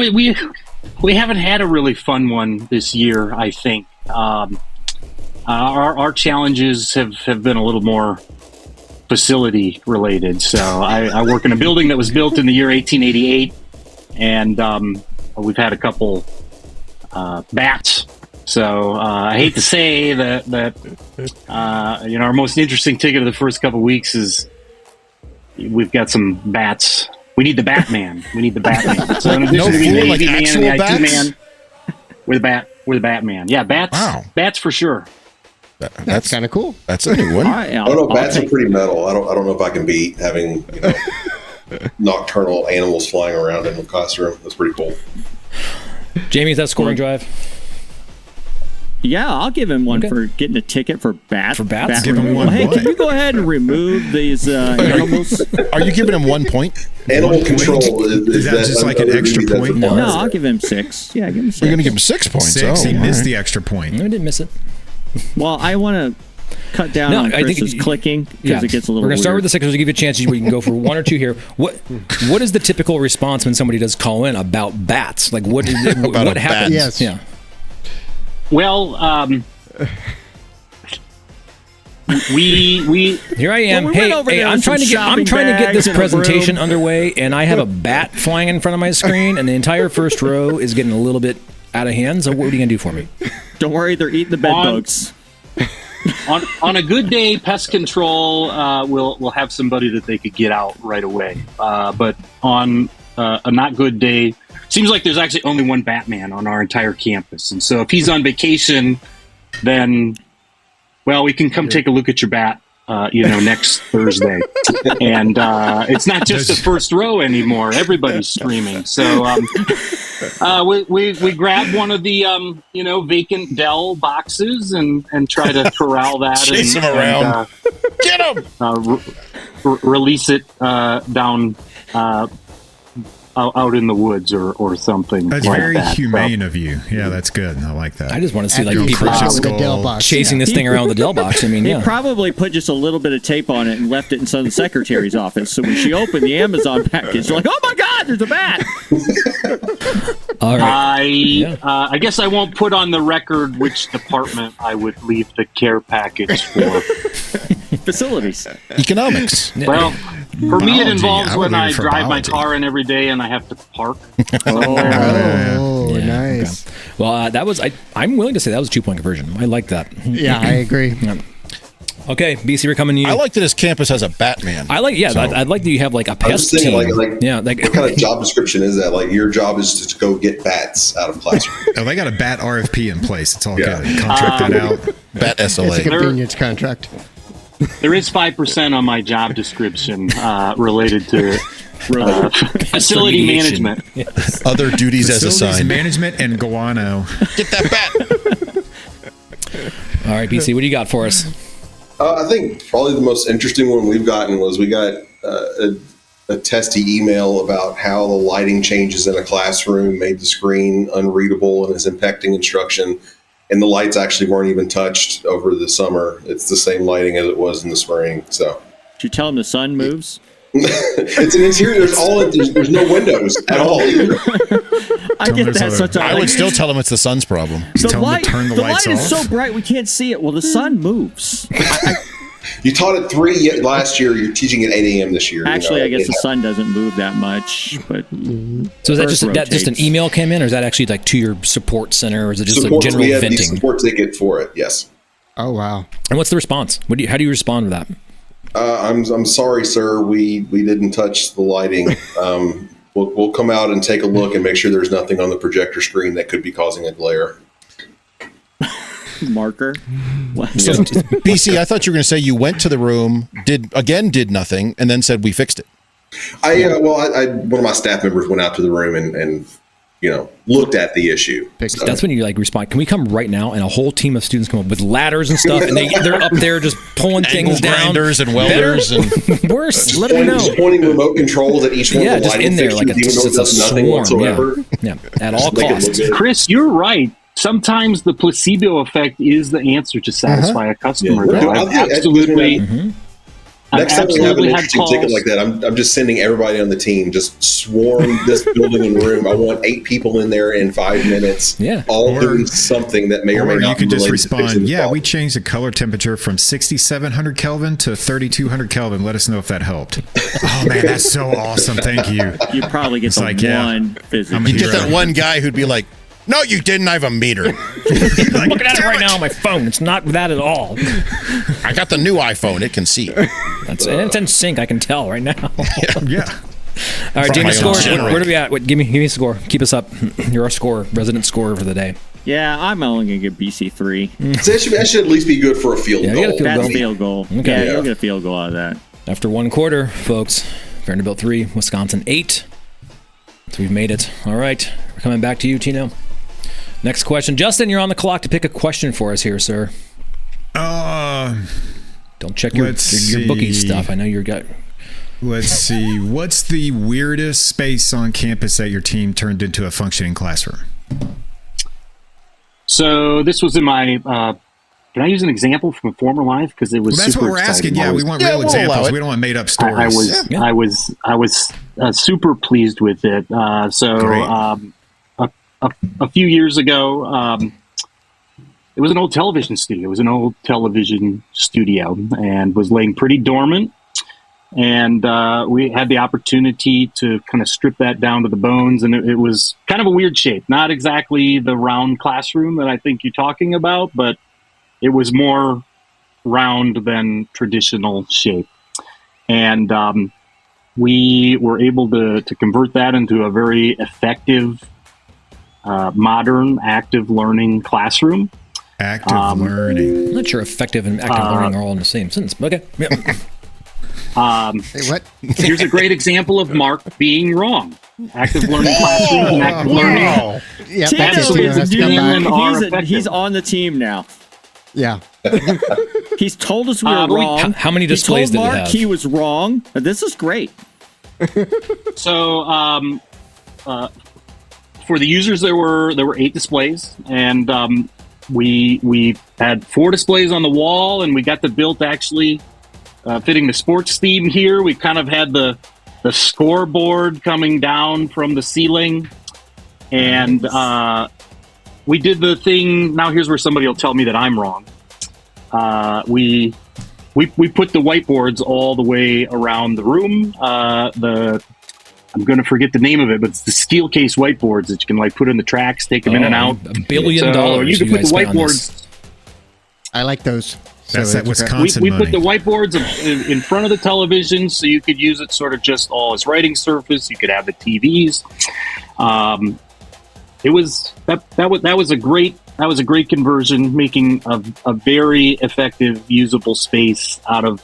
we haven't had a really fun one this year, I think. Our challenges have been a little more facility related. So I work in a building that was built in the year 1888, and we've had a couple bats. So I hate to say that our most interesting ticket of the first couple of weeks is we've got some bats. We need the Batman. So in addition to the Navy Man and the IT Man, we're the Batman. Yeah, bats. Wow. Bats for sure. That's kind of cool. That's a new one. I don't know. Bats are pretty metal. I don't know if I can beat having nocturnal animals flying around in the classroom. That's pretty cool. Jamie, is that scoring drive? Yeah, I'll give him one for getting a ticket for bats. For bats? Bat Give him removal. one Hey, point. can you go ahead and remove these animals? Are you giving him 1 point? Animal control Is that just like an extra point? No, I'll give him 6. Yeah, give him 6. We're going to give him 6 points. 6. Oh, He all missed right. the extra point. No, I didn't miss it. Well, I want to cut down on Chris's clicking because it gets a little We're going to start weird. with the 6 to give you a chance. We can go for 1 or 2 here. What is the typical response when somebody does call in about bats? Like what About a happens? bat. Yes. Yeah. Well, we Here I am. Well, we went over Hey, there I'm with trying to some get shopping this bags and a presentation broom. underway, and I have a bat flying in front of my screen, and the entire first row is getting a little bit out of hand. So what are you gonna do for me? Don't worry, they're eating the bed bugs. on a good day, pest control will have somebody that they could get out right away. But on a not good day, seems like there's actually only one Batman on our entire campus, and so if he's on vacation, then we can come take a look at your bat. Next Thursday, and it's not just the first row anymore. Everybody's screaming. So we grab one of the vacant Dell boxes and try to corral that. Chase him around. Get him! Release it down out in the woods or something. That's like very that. humane of you. Yeah, that's good. I like that. I just want to see After like you people crush it just with the Dell box. chasing this thing around with the Dell box. I mean, They yeah. probably put just a little bit of tape on it and left it in some of the secretary's office. So when she opened the Amazon package, you're like, "Oh my God, there's a bat!" All right. I guess I won't put on the record which department I would leave the care package for. Facilities. Economics. Well, for me, it Biology. involves I would when leave I it for drive my biology. car in every day and I have to park. Oh, nice. Okay. Well, that was I'm willing to say that was a 2-point conversion. I like that. Yeah, I agree. Okay, BC, we're coming to you. I like that his campus has a Batman. I'd like that you have like a I'm just pest saying, team. what kind of job description is that? Like, your job is to go get bats out of classrooms. Oh, they got a bat RFP in place. It's all Yeah. good. Contract that out. Bat It's a SLA. convenience contract. There is 5% on my job description related to facility remediation. management. Other duties as Facilities assigned. management and guano. Get that bat. All right, BC, what do you got for us? I think probably the most interesting one we've gotten was we got a testy email about how the lighting changes in a classroom made the screen unreadable and is impacting instruction. And the lights actually weren't even touched over the summer. It's the same lighting as it was in the spring. So Did you tell him the sun moves? it's an interior. There's no windows at all. I get there's that other- sometimes. I would still tell him it's the sun's problem. The tell him light, to turn the the lights light is off. so bright we can't see it. Well, the sun moves. You taught at 3 last year. You're teaching at 8 a.m. this year. Actually, I guess the sun doesn't move that much, but So is that Earth just an rotates. email came in, or is that actually like to your support center, or is it just support, a general we have the venting? support ticket for it. Yes. Oh, wow. And what's the response? How do you respond to that? I'm sorry, sir. We didn't touch the lighting. We'll come out and take a look and make sure there's nothing on the projector screen that could be causing a glare. marker. So, BC, I thought you were going to say you went to the room, did nothing, and then said we fixed it. One of my staff members went out to the room and looked at the issue. So. That's when you respond. Can we come right now? And a whole team of students come up with ladders and stuff, and they're up there just pulling things down. Grinders and welders and worse. Let me know. Just pointing remote controls at each one of the just in there like even though it does nothing whatsoever. Yeah, at all costs. Chris, you're right. Sometimes the placebo effect is the answer to satisfy a customer. Next time we have an interesting ticket like that, I'm just sending everybody on the team, just swarm this building and room. I want 8 people in there in 5 minutes, all doing something that may or may not. Or you can just respond, we we changed the color temperature from 6,700 Kelvin to 3,200 Kelvin. Let us know if that helped. Oh, man, that's so awesome. Thank you. You probably get one visit. You get that one guy who'd be like, no, you didn't. I have a meter. I'm looking at it right now on my phone. It's not that at all. I got the new iPhone. It can see. It's in sync. I can tell right now. Yeah. All right, Jamie, score. Where do we at? Give me a score. Keep us up. You're our resident scorer for the day. Yeah, I'm only going to give BC 3. So that should at least be good for a field goal. That's a field goal. Okay. Yeah, you'll get a field goal out of that. After one quarter, folks, Vanderbilt 3, Wisconsin 8. So we've made it. All right. We're coming back to you, Tino. Next question. Justin, you're on the clock to pick a question for us here, sir. Don't check your bookie stuff. I know you're got. Let's see. What's the weirdest space on campus that your team turned into a functioning classroom? So this was in my. Can I use an example from a former life? Because it was. Well, that's super what we're exciting. asking. Yeah, we want real examples. We don't want made up stories. I was super pleased with it. A few years ago, it was an old television studio. It was an old television studio and was laying pretty dormant. And we had the opportunity to kind of strip that down to the bones. And it was kind of a weird shape. Not exactly the round classroom that I think you're talking about, but it was more round than traditional shape. And we were able to convert that into a very effective modern active learning classroom. Active learning. I'm not sure effective and active learning are all in the same sentence. Okay. Yep. Hey, what? Here's a great example of Mark being wrong. Active learning classrooms and active learning. Yeah, he's on the team now. Yeah. He's told us we were wrong. How many displays did we have? Mark he was wrong. This is great. So, for the users, there were 8 displays, and we had 4 displays on the wall, and we got the built actually fitting the sports theme here. We kind of had the scoreboard coming down from the ceiling, and we did the thing. Now here's where somebody will tell me that I'm wrong. We put the whiteboards all the way around the room. I'm going to forget the name of it, but it's the steel case whiteboards that you can put in the tracks, take them in and out. $1 billion. You can put the whiteboards. I like those. That's that Wisconsin we money. put the whiteboards in front of the television, so you could use it sort of just all as writing surface. You could have the TVs. It was that was a great conversion, making a very effective, usable space out of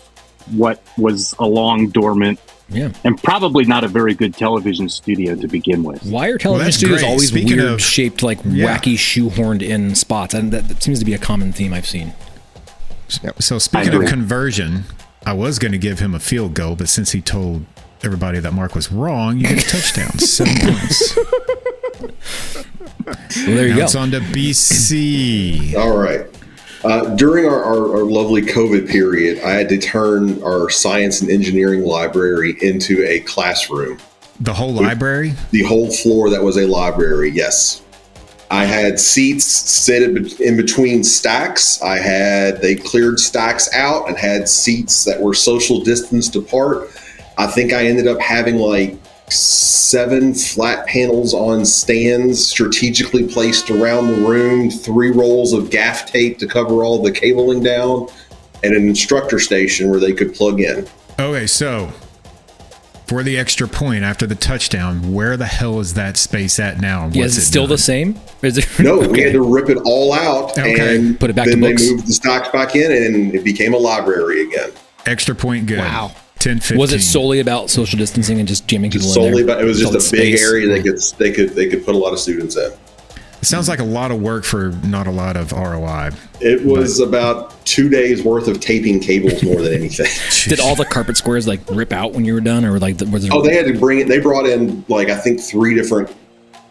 what was a long dormant. Yeah, and probably not a very good television studio to begin with. Why are television studios always weird shaped, wacky shoehorned in spots? And that seems to be a common theme I've seen. So speaking of conversion, I was going to give him a field goal, but since he told everybody that Mark was wrong, you get a touchdown. 7 points. Well, there you go. It's on to BC. All right. During our lovely COVID period, I had to turn our science and engineering library into a classroom. The whole library? The whole floor that was a library, yes. I had seats set in between stacks. They cleared stacks out and had seats that were social distanced apart. I think I ended up having 7 flat panels on stands strategically placed around the room, 3 rolls of gaff tape to cover all the cabling down, and an instructor station where they could plug in. Okay, so For the extra point after the touchdown, where the hell is that space at now? Yeah, is it still the same? Is it? No, we had to rip it all out and put it back then to books. they moved the stocks back in and it became a library again. Extra point good. Wow. 10, 15. Was it solely about social distancing and just jamming people Just in solely there? about, it was just Solid a big space? area they could put a lot of students in. It sounds like a lot of work for not a lot of ROI. It was about 2 days worth of taping cables more than anything. Did all the carpet squares like rip out when you were done, or like was there? Oh, they had to bring it. They brought in like I think 3 different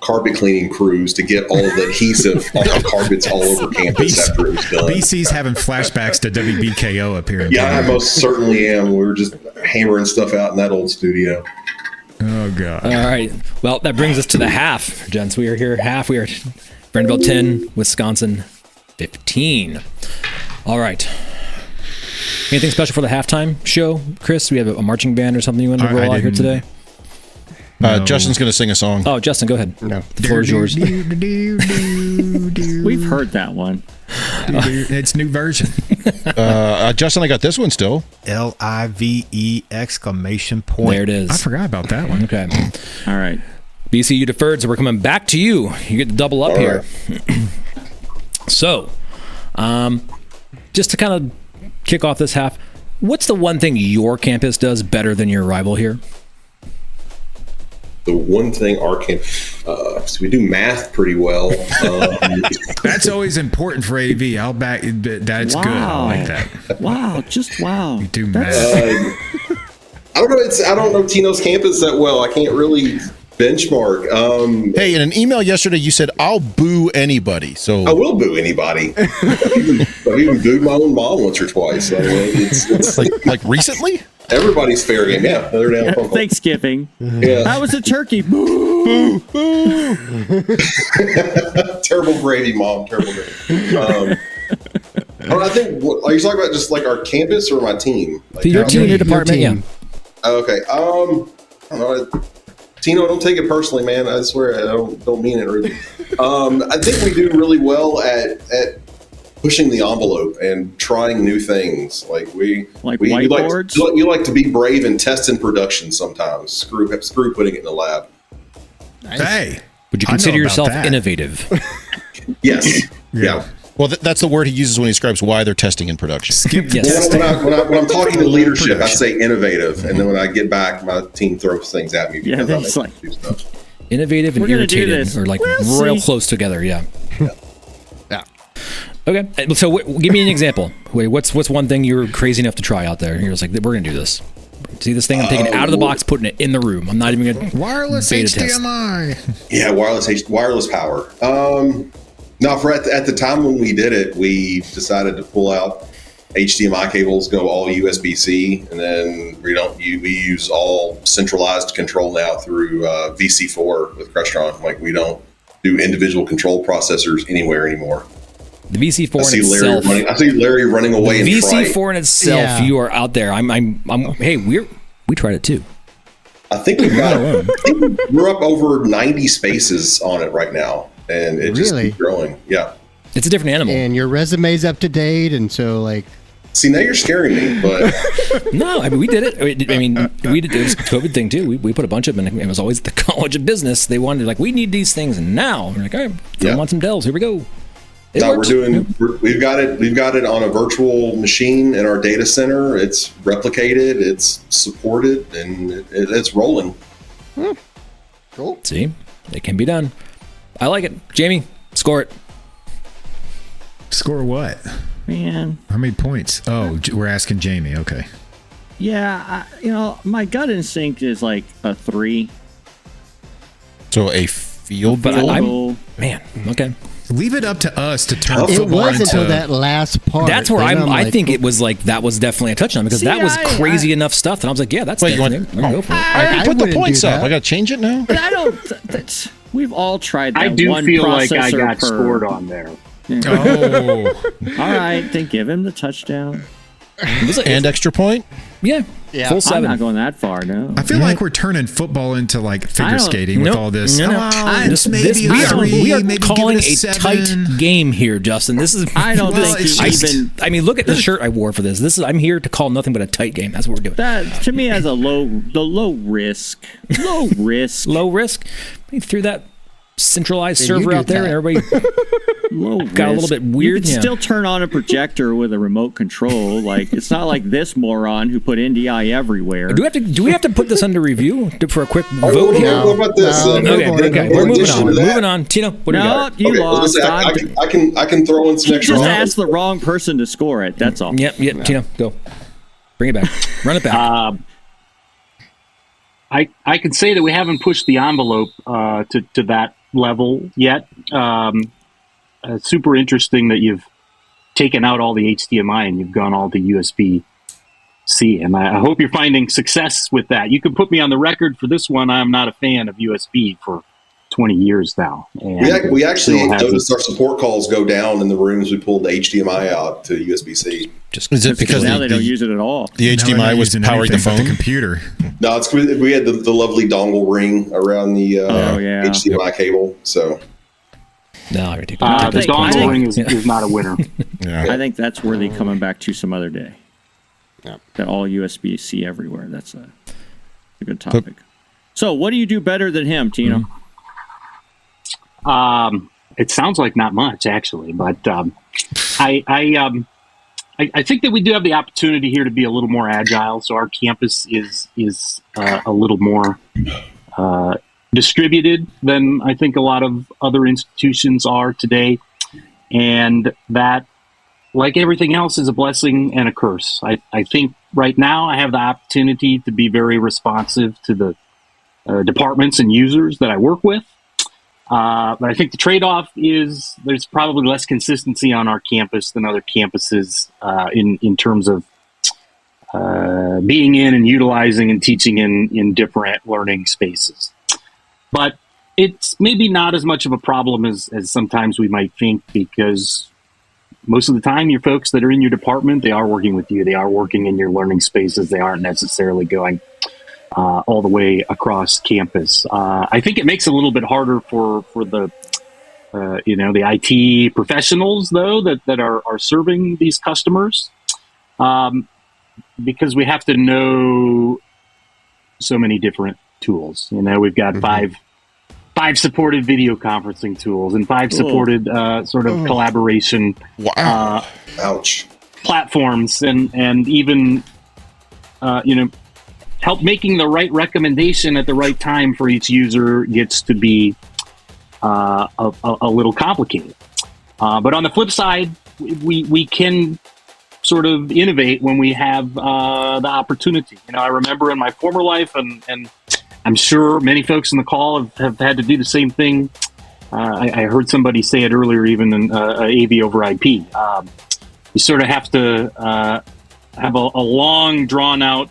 carpet cleaning crews to get all of the adhesive off the carpets all over campus after it was done. BC's having flashbacks to WBKO up here. Yeah, I most certainly am. We were just hammering stuff out in that old studio. Oh God! All right. Well, that brings us to the half, gents. We are here half. We are Vanderbilt 10, Wisconsin 15. All right. Anything special for the halftime show, Chris? We have a marching band or something you want to roll out here today? No. Justin's going to sing a song. Oh, Justin, go ahead. No. The floor is yours. We've heard that one. It's new version. Justin, I got this one still. LIVE exclamation point. There it is. I forgot about that one. Okay. All right. BC, you deferred, so we're coming back to you. You get to double up here. So, just to kind of kick off this half, what's the one thing your campus does better than your rival here? The one thing our camp, so we do math pretty well. That's always important for AV. I'll back that's good. I like that. Wow, just wow. We do math. I don't know. I don't know Tino's campus that well. I can't really benchmark. Hey, in an email yesterday, you said, I'll boo anybody. So I will boo anybody. I've even booed my own mom once or twice. I mean, it's like recently? Everybody's fair game. Yeah, they're down the Thanksgiving. Yeah. That was a turkey. Boo, boo. Terrible gravy, Mom. Terrible gravy. I think, are you talking about just like our campus or my team? Like, Your team, your department, yeah. Okay. I don't know. Tino, don't take it personally, man. I swear, I don't mean it really. I think we do really well at pushing the envelope and trying new things. Like whiteboards. You like to be brave and test in production sometimes. Screw putting it in the lab. Nice. Hey, would you consider yourself innovative? Yes. Yeah. Well, that's the word he uses when he describes why they're testing in production. Yes. When I'm talking to leadership, I say innovative, and then when I get back, my team throws things at me because I make them do stuff. Innovative and irritated, or like real close together. Yeah. Okay, so give me an example. Wait, what's one thing you're crazy enough to try out there? You're just like, we're gonna do this. See this thing? I'm taking it out of the box, putting it in the room. I'm not even gonna wireless HDMI. Test. Yeah, wireless power. No, at the time when we did it, we decided to pull out HDMI cables, go all USB-C, and then we use all centralized control now through VC4 with Crestron. Like we don't do individual control processors anywhere anymore. The VC4 in itself. I see Larry running away. The VC4 in itself, you are out there. Hey, we tried it too. I think we're up over 90 spaces on it right now, and it just keeps growing. Yeah, it's a different animal. And your resume's up to date, and so like. See, now you're scaring me, but no, I mean we did it. We did it was a COVID thing too. We put a bunch of them, and it was always the College of Business. They wanted we need these things, and now we're like, all right, I want some Dells. Here we go. We've got it on a virtual machine in our data center. It's replicated, it's supported, and it's rolling. Cool. See, it can be done. I like it. Jamie, score it. Score what? Man. How many points? Oh, we're asking Jamie. Okay. Yeah, my gut instinct is like a 3. So a field goal? Man, okay. Leave it up to us to turn it football was into until that last part. That's where I think it was like that was definitely a touchdown because that was crazy enough stuff. And I was like, yeah, that's definitely. Go for it. I put the points up. I got to change it now. But I don't. We've all tried that. I do one feel like I got per. scored on there. Yeah. Oh. All right, then give him the touchdown. And extra point? Yeah. Full I'm 7. not going that far, no. I feel like we're turning football into like figure skating with all this. No. We are calling a tight game here, Justin. This is. I don't think I mean, look at the shirt I wore for this. I'm here to call nothing but a tight game. That's what we're doing. That to me as a low risk. Low risk. We threw that centralized server out there, and everybody got a little bit weird. You can still turn on a projector with a remote control. Like it's not like this moron who put NDI everywhere. Do we have to put this under review for a quick vote here? What about this? Okay, we're moving on. Moving on. Tino, what do you got? You lost. I can throw in some extra. Just ask the wrong person to score it. That's all. Yep. Tino, go. Bring it back. Run it back. I can say that we haven't pushed the envelope to that level yet. Super interesting that you've taken out all the HDMI and you've gone all to USB-C, and I hope you're finding success with that. You can put me on the record for this one. I'm not a fan of USB for 20 years now. And we actually noticed our support calls go down in the rooms we pulled the HDMI out to USB-C. Is it because now they don't use it at all? The HDMI was powering the phone? The computer. No, it's we had the lovely dongle ring around the HDMI cable. So no, the dongle ring is not a winner. Yeah. I think that's worthy coming back to some other day. Yeah. That all USB-C everywhere. That's a good topic. So, what do you do better than him, Tino? It sounds like not much, actually, but I think that we do have the opportunity here to be a little more agile. So our campus is a little more distributed than I think a lot of other institutions are today, and that, like everything else, is a blessing and a curse. I think right now I have the opportunity to be very responsive to the departments and users that I work with. But I think the trade-off is there's probably less consistency on our campus than other campuses in terms of being in and utilizing and teaching in different learning spaces. But it's maybe not as much of a problem as sometimes we might think, because most of the time your folks that are in your department, they are working with you. They are working in your learning spaces. They aren't necessarily going all the way across campus. I think it makes it a little bit harder for the the IT professionals, though, that are serving these customers, because we have to know so many different tools. We've got five supported video conferencing tools and 5 supported sort of collaboration platforms, and even help making the right recommendation at the right time for each user gets to be a little complicated. But on the flip side, we can sort of innovate when we have the opportunity. I remember in my former life, and I'm sure many folks in the call have had to do the same thing. I heard somebody say it earlier, even in AV over IP. You sort of have to have a long, drawn-out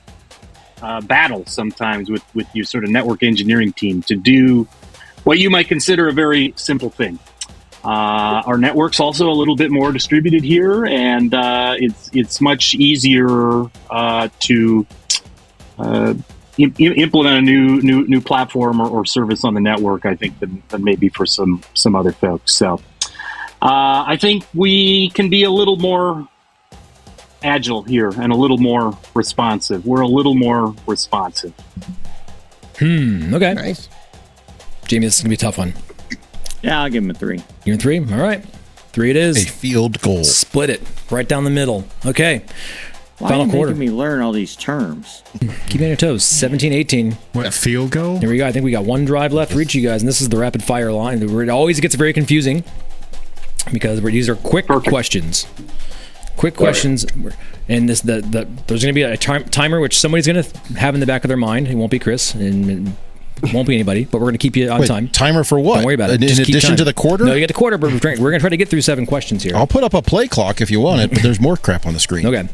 battle sometimes with your sort of network engineering team to do what you might consider a very simple thing. Our network's also a little bit more distributed here, and it's much easier to implement a new platform or service on the network, I think, than maybe for some other folks. So I think we can be a little more agile here and a little more responsive. We're a little more responsive. Okay. Nice. Jamie, this is going to be a tough one. Yeah, I'll give him a 3. You're in 3? All right. 3 it is. A field goal. Split it right down the middle. Okay. Why Final are you quarter. making me learn all these terms? Keep on your toes. 17-18. What, field goal? Here we go. I think we got 1 drive left for each of you guys, and this is the rapid fire line. It always gets very confusing because these are quick questions. Quick questions, and there's going to be a timer which somebody's going to have in the back of their mind. It won't be Chris, and it won't be anybody, but we're going to keep you on time. Timer for what? Don't worry about it. In addition to the quarter? No, you get the quarter, but we're going to try to get through 7 questions here. I'll put up a play clock if you want it, but there's more crap on the screen. Okay.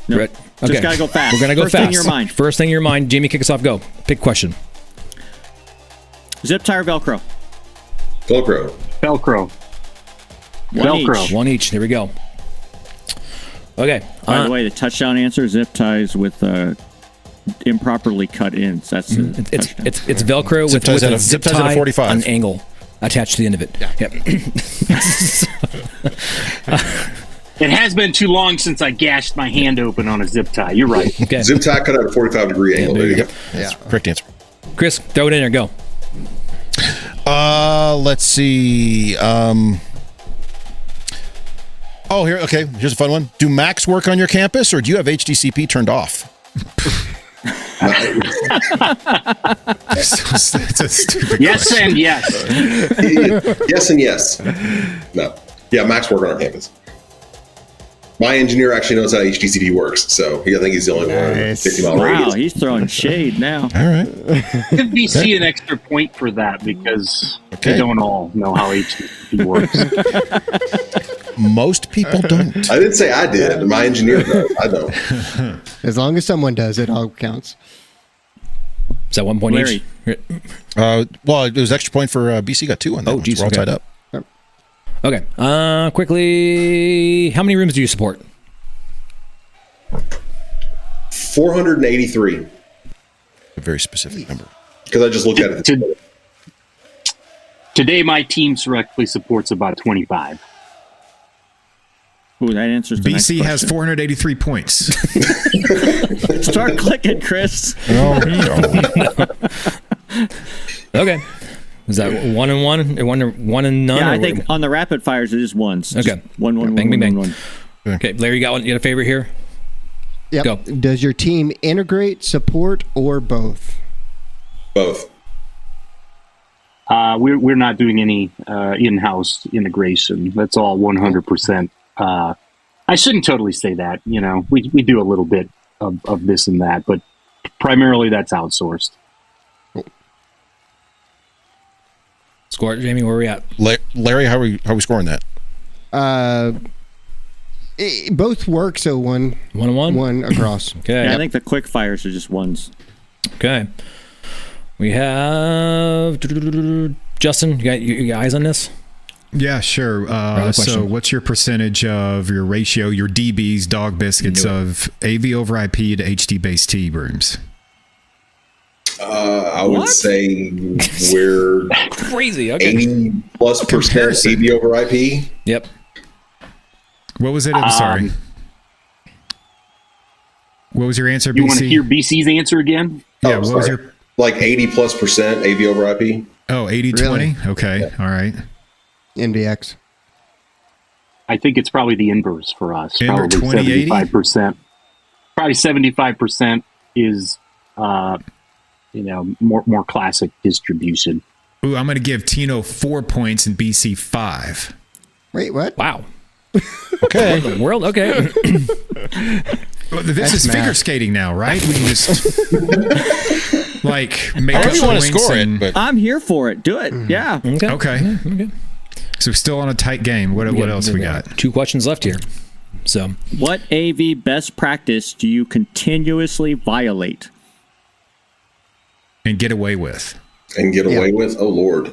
Nope. Okay. Just got to go fast. We're going to go First fast. thing in your mind. First thing in your mind. Jamie, kick us off. Go. Pick question. Zip tie or Velcro? Velcro. Velcro. One Velcro. each. 1 each. There we go. Okay. By the way, the touchdown answer: zip ties with improperly cut ends. That's it's Velcro Zip with ties at a a- zip zip ties at a tie 45. on an angle attached to the end of it. Yep. It has been too long since I gashed my hand open on a zip tie. You're right. Okay. Zip tie cut at a 45-degree angle. There you go. That's correct answer. Chris, throw it in there. Go. Let's see. Oh, here. Okay, here's a fun one. Do Macs work on your campus, or do you have HDCP turned off? It's a stupid Yes question. and yes. Yes and yes. No. Yeah, Max work on our campus. My engineer actually knows how HDCP works, so I think he's the only one. Nice. 50-mile wow, radius. he's throwing shade now. All right. Give BC an extra point for that because Okay. they don't all know how HTTP works. Most people don't. I didn't say I did. My engineer does. I don't. As long as someone does, it all counts. Is that 1 point Larry. each? Well, it was extra point for BC. Got 2 on that. Oh, one, so geez, we're all okay. tied up. Okay. Quickly, how many rooms do you support? 483. A very specific number. Because I just looked at it. Today, my team directly supports about 25. Ooh, that answers the next BC has question. 483 points. Start clicking, Chris. Okay. Is that 1 and 1? One and none? Yeah, or I think on the rapid fires it is ones. Okay. Just one, Bang, bang, bang. one. Okay, Larry, you got one? You got a favorite here? Yep. Go. Does your team integrate, support, or both? Both. We're not doing any in-house integration. That's all 100%. I shouldn't totally say that. You know, we do a little bit of this and that, but primarily that's outsourced. Score it, Jamie. Where are we at? Larry, how are we scoring that? Both work, so one 1 and 1? one across. Okay. Yeah, I think the quick fires are just ones. Okay. We have Justin. You got eyes on this? Yeah, sure. Another So question. what's your percentage of your ratio, your DBs, dog biscuits, of AV over IP to HD-based T rooms? I would say we're Crazy. Okay. 80+% Comparison. AV over IP. Yep. What was it? I'm sorry. What was your answer, BC? You want to hear BC's answer again? Yeah, Oh, what was sorry. your... Like 80+% AV over IP. Oh, 80-20? Really? Okay, all right. NVX. I think it's probably the inverse for us. Inver- Probably 20-80? 75%. Probably 75% is, more classic distribution. Ooh, I'm going to give Tino 4 points and BC 5. Wait, what? Wow. Okay. What in the world? Okay. Well, this That's is figure math. skating now, right? We can just like make However up you want to points score and- it, but I'm here for it. Do it. Yeah. Okay. Okay. Okay. So still on a tight game. What else we got? 2 questions left here. So, What AV best practice do you continuously violate? And get away with, And get away with? Oh, Lord.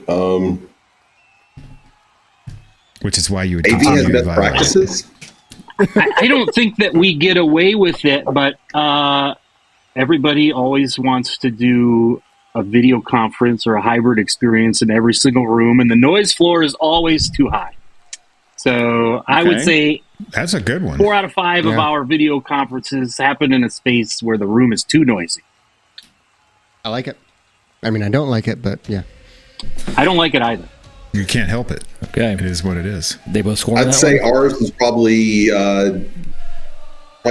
which is why you would AV has continue to best violate. practices? I don't think that we get away with it, but everybody always wants to do a video conference or a hybrid experience in every single room, and the noise floor is always too high. So I would say That's a good one. 4 out of 5 of Yeah. our video conferences happen in a space where the room is too noisy. I like it. I mean, I don't like it, but yeah. I don't like it either. You can't help it. okay. It is what it is. They both score on I'd that say one? ours is probably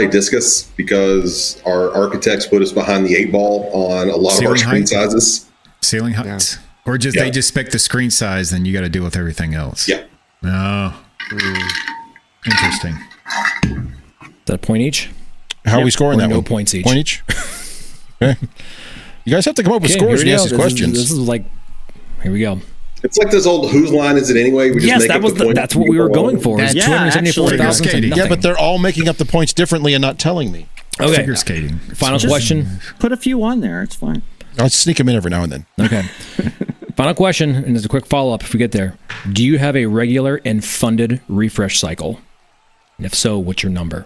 discus because our architects put us behind the 8 ball on a lot of our Ceiling screen height? sizes. Ceiling heights, or just they just spec the screen size, then you got to deal with everything else. Yeah. Oh, interesting. Is that a point each? how are we scoring Or that no one? points each? Point each? Okay. You guys have to come up with Okay, scores here and we ask go. these questions. This is like, here we go. It's like this old whose line is it anyway? We just Yes, make that up was the point. that's what we were going for. Is Yeah, 274,000 to actually. nothing. Yeah, but they're all making up the points differently and not telling me. Okay. Figure skating. Final Just- question. Put a few on there. It's fine. I'll sneak them in every now and then. Okay. Final question, and there's a quick follow-up if we get there. Do you have a regular and funded refresh cycle? And if so, what's your number?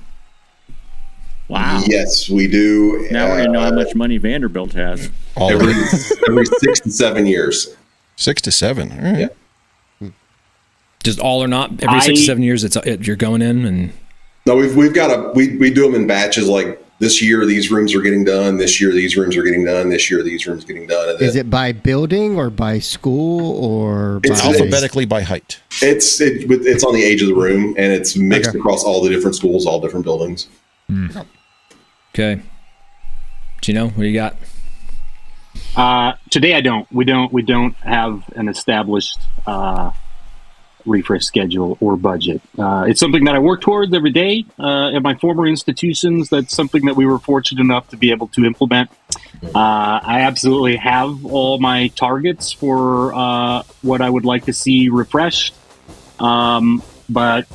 Wow. Yes, we do. Now we're going to know how much money Vanderbilt has. Every 6 to 7 years. 6 to 7. All right. Yeah. Just all or not. Every 6 to 7 years, you're going in and. No, we've got we do them in batches. Like this year, these rooms are getting done. This year, these rooms are getting done. This year, these rooms are getting done. Is it by building or by school or it's alphabetically by height? It's on the age of the room, and it's mixed across all the different schools, all different buildings. Mm. Okay. Tino, what do you got? Today I don't. We don't have an established refresh schedule or budget. It's something that I work towards every day at my former institutions. That's something that we were fortunate enough to be able to implement. I absolutely have all my targets for what I would like to see refreshed. But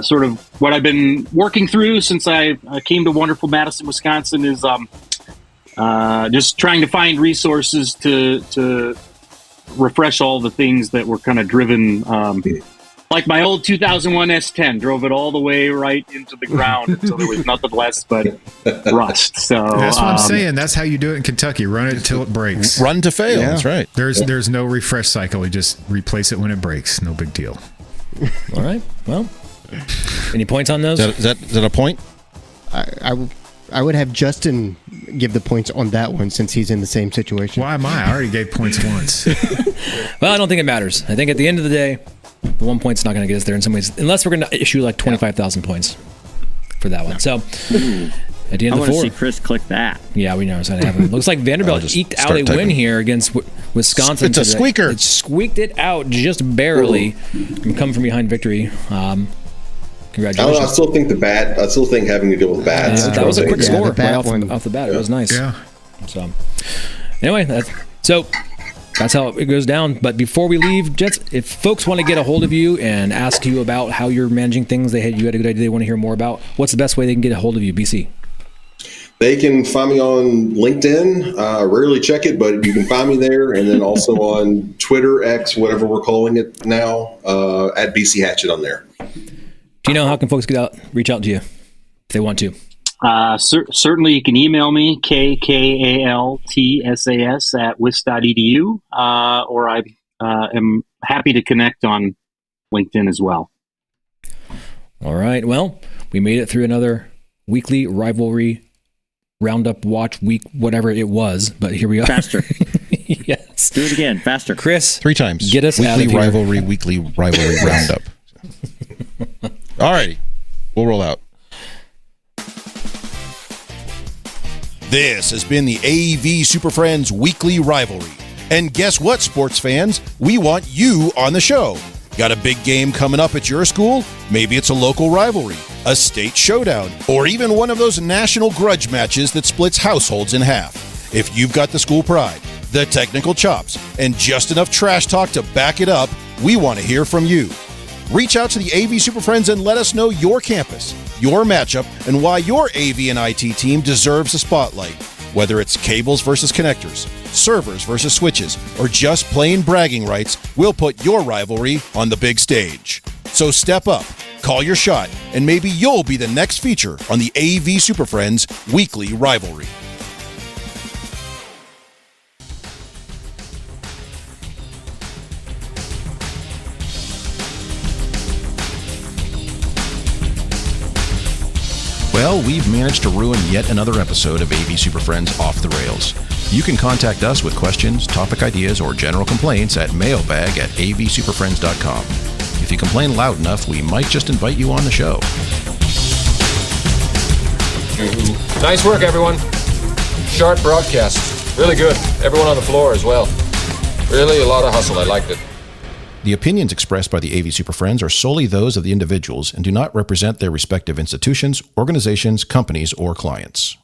sort of what I've been working through since I came to wonderful Madison, Wisconsin is just trying to find resources to refresh all the things that were kind of driven, like my old 2001 S10, drove it all the way right into the ground until there was nothing less but rust. So that's what I'm saying. That's how you do it in Kentucky. Run it until it breaks. Run to fail. Yeah. That's right. There's no refresh cycle. You just replace it when it breaks. No big deal. All right. Well, any points on those? Is that a point? I would have Justin give the points on that one since he's in the same situation. Why am I? I already gave points once. Well, I don't think it matters. I think at the end of the day, the 1 point's not going to get us there in some ways, unless we're going to issue like 25,000 points for that one. So at the end of the 4, I want to see Chris click that. Yeah, we know it's not happening. Looks like Vanderbilt eked out a win here against Wisconsin. It's a squeaker. It squeaked it out just barely and come from behind victory. Congratulations. I still think having to deal with bats. Yeah, that was a quick score right off the bat. It was nice. Yeah. So anyway, that's how it goes down. But before we leave, Jets, if folks want to get a hold of you and ask you about how you're managing things, you had a good idea they want to hear more about, what's the best way they can get a hold of you, BC? They can find me on LinkedIn. Rarely check it, but you can find me there. And then also on Twitter, X, whatever we're calling it now, at BC Hatchett on there. Tino, how can folks reach out to you if they want to? Certainly, you can email me, KKALTSAS at wis.edu, or I am happy to connect on LinkedIn as well. All right. Well, we made it through another weekly rivalry roundup watch week, whatever it was, but here we are. Faster. Yes. Do it again. Faster. Chris. 3 times. Get us out of here. Weekly rivalry roundup. All righty. We'll roll out. This has been the AV SuperFriends Weekly Rivalry. And guess what, sports fans? We want you on the show. Got a big game coming up at your school? Maybe it's a local rivalry, a state showdown, or even one of those national grudge matches that splits households in half. If you've got the school pride, the technical chops, and just enough trash talk to back it up, we want to hear from you. Reach out to the AV SuperFriends and let us know your campus, your matchup, and why your AV and IT team deserves a spotlight. Whether it's cables versus connectors, servers versus switches, or just plain bragging rights, we'll put your rivalry on the big stage. So step up, call your shot, and maybe you'll be the next feature on the AV SuperFriends Weekly Rivalry. Well, we've managed to ruin yet another episode of AV SuperFriends Off the Rails. You can contact us with questions, topic ideas, or general complaints at mailbag@avsuperfriends.com. If you complain loud enough, we might just invite you on the show. Nice work, everyone. Sharp broadcast. Really good. Everyone on the floor as well. Really a lot of hustle. I liked it. The opinions expressed by the AV SuperFriends are solely those of the individuals and do not represent their respective institutions, organizations, companies, or clients.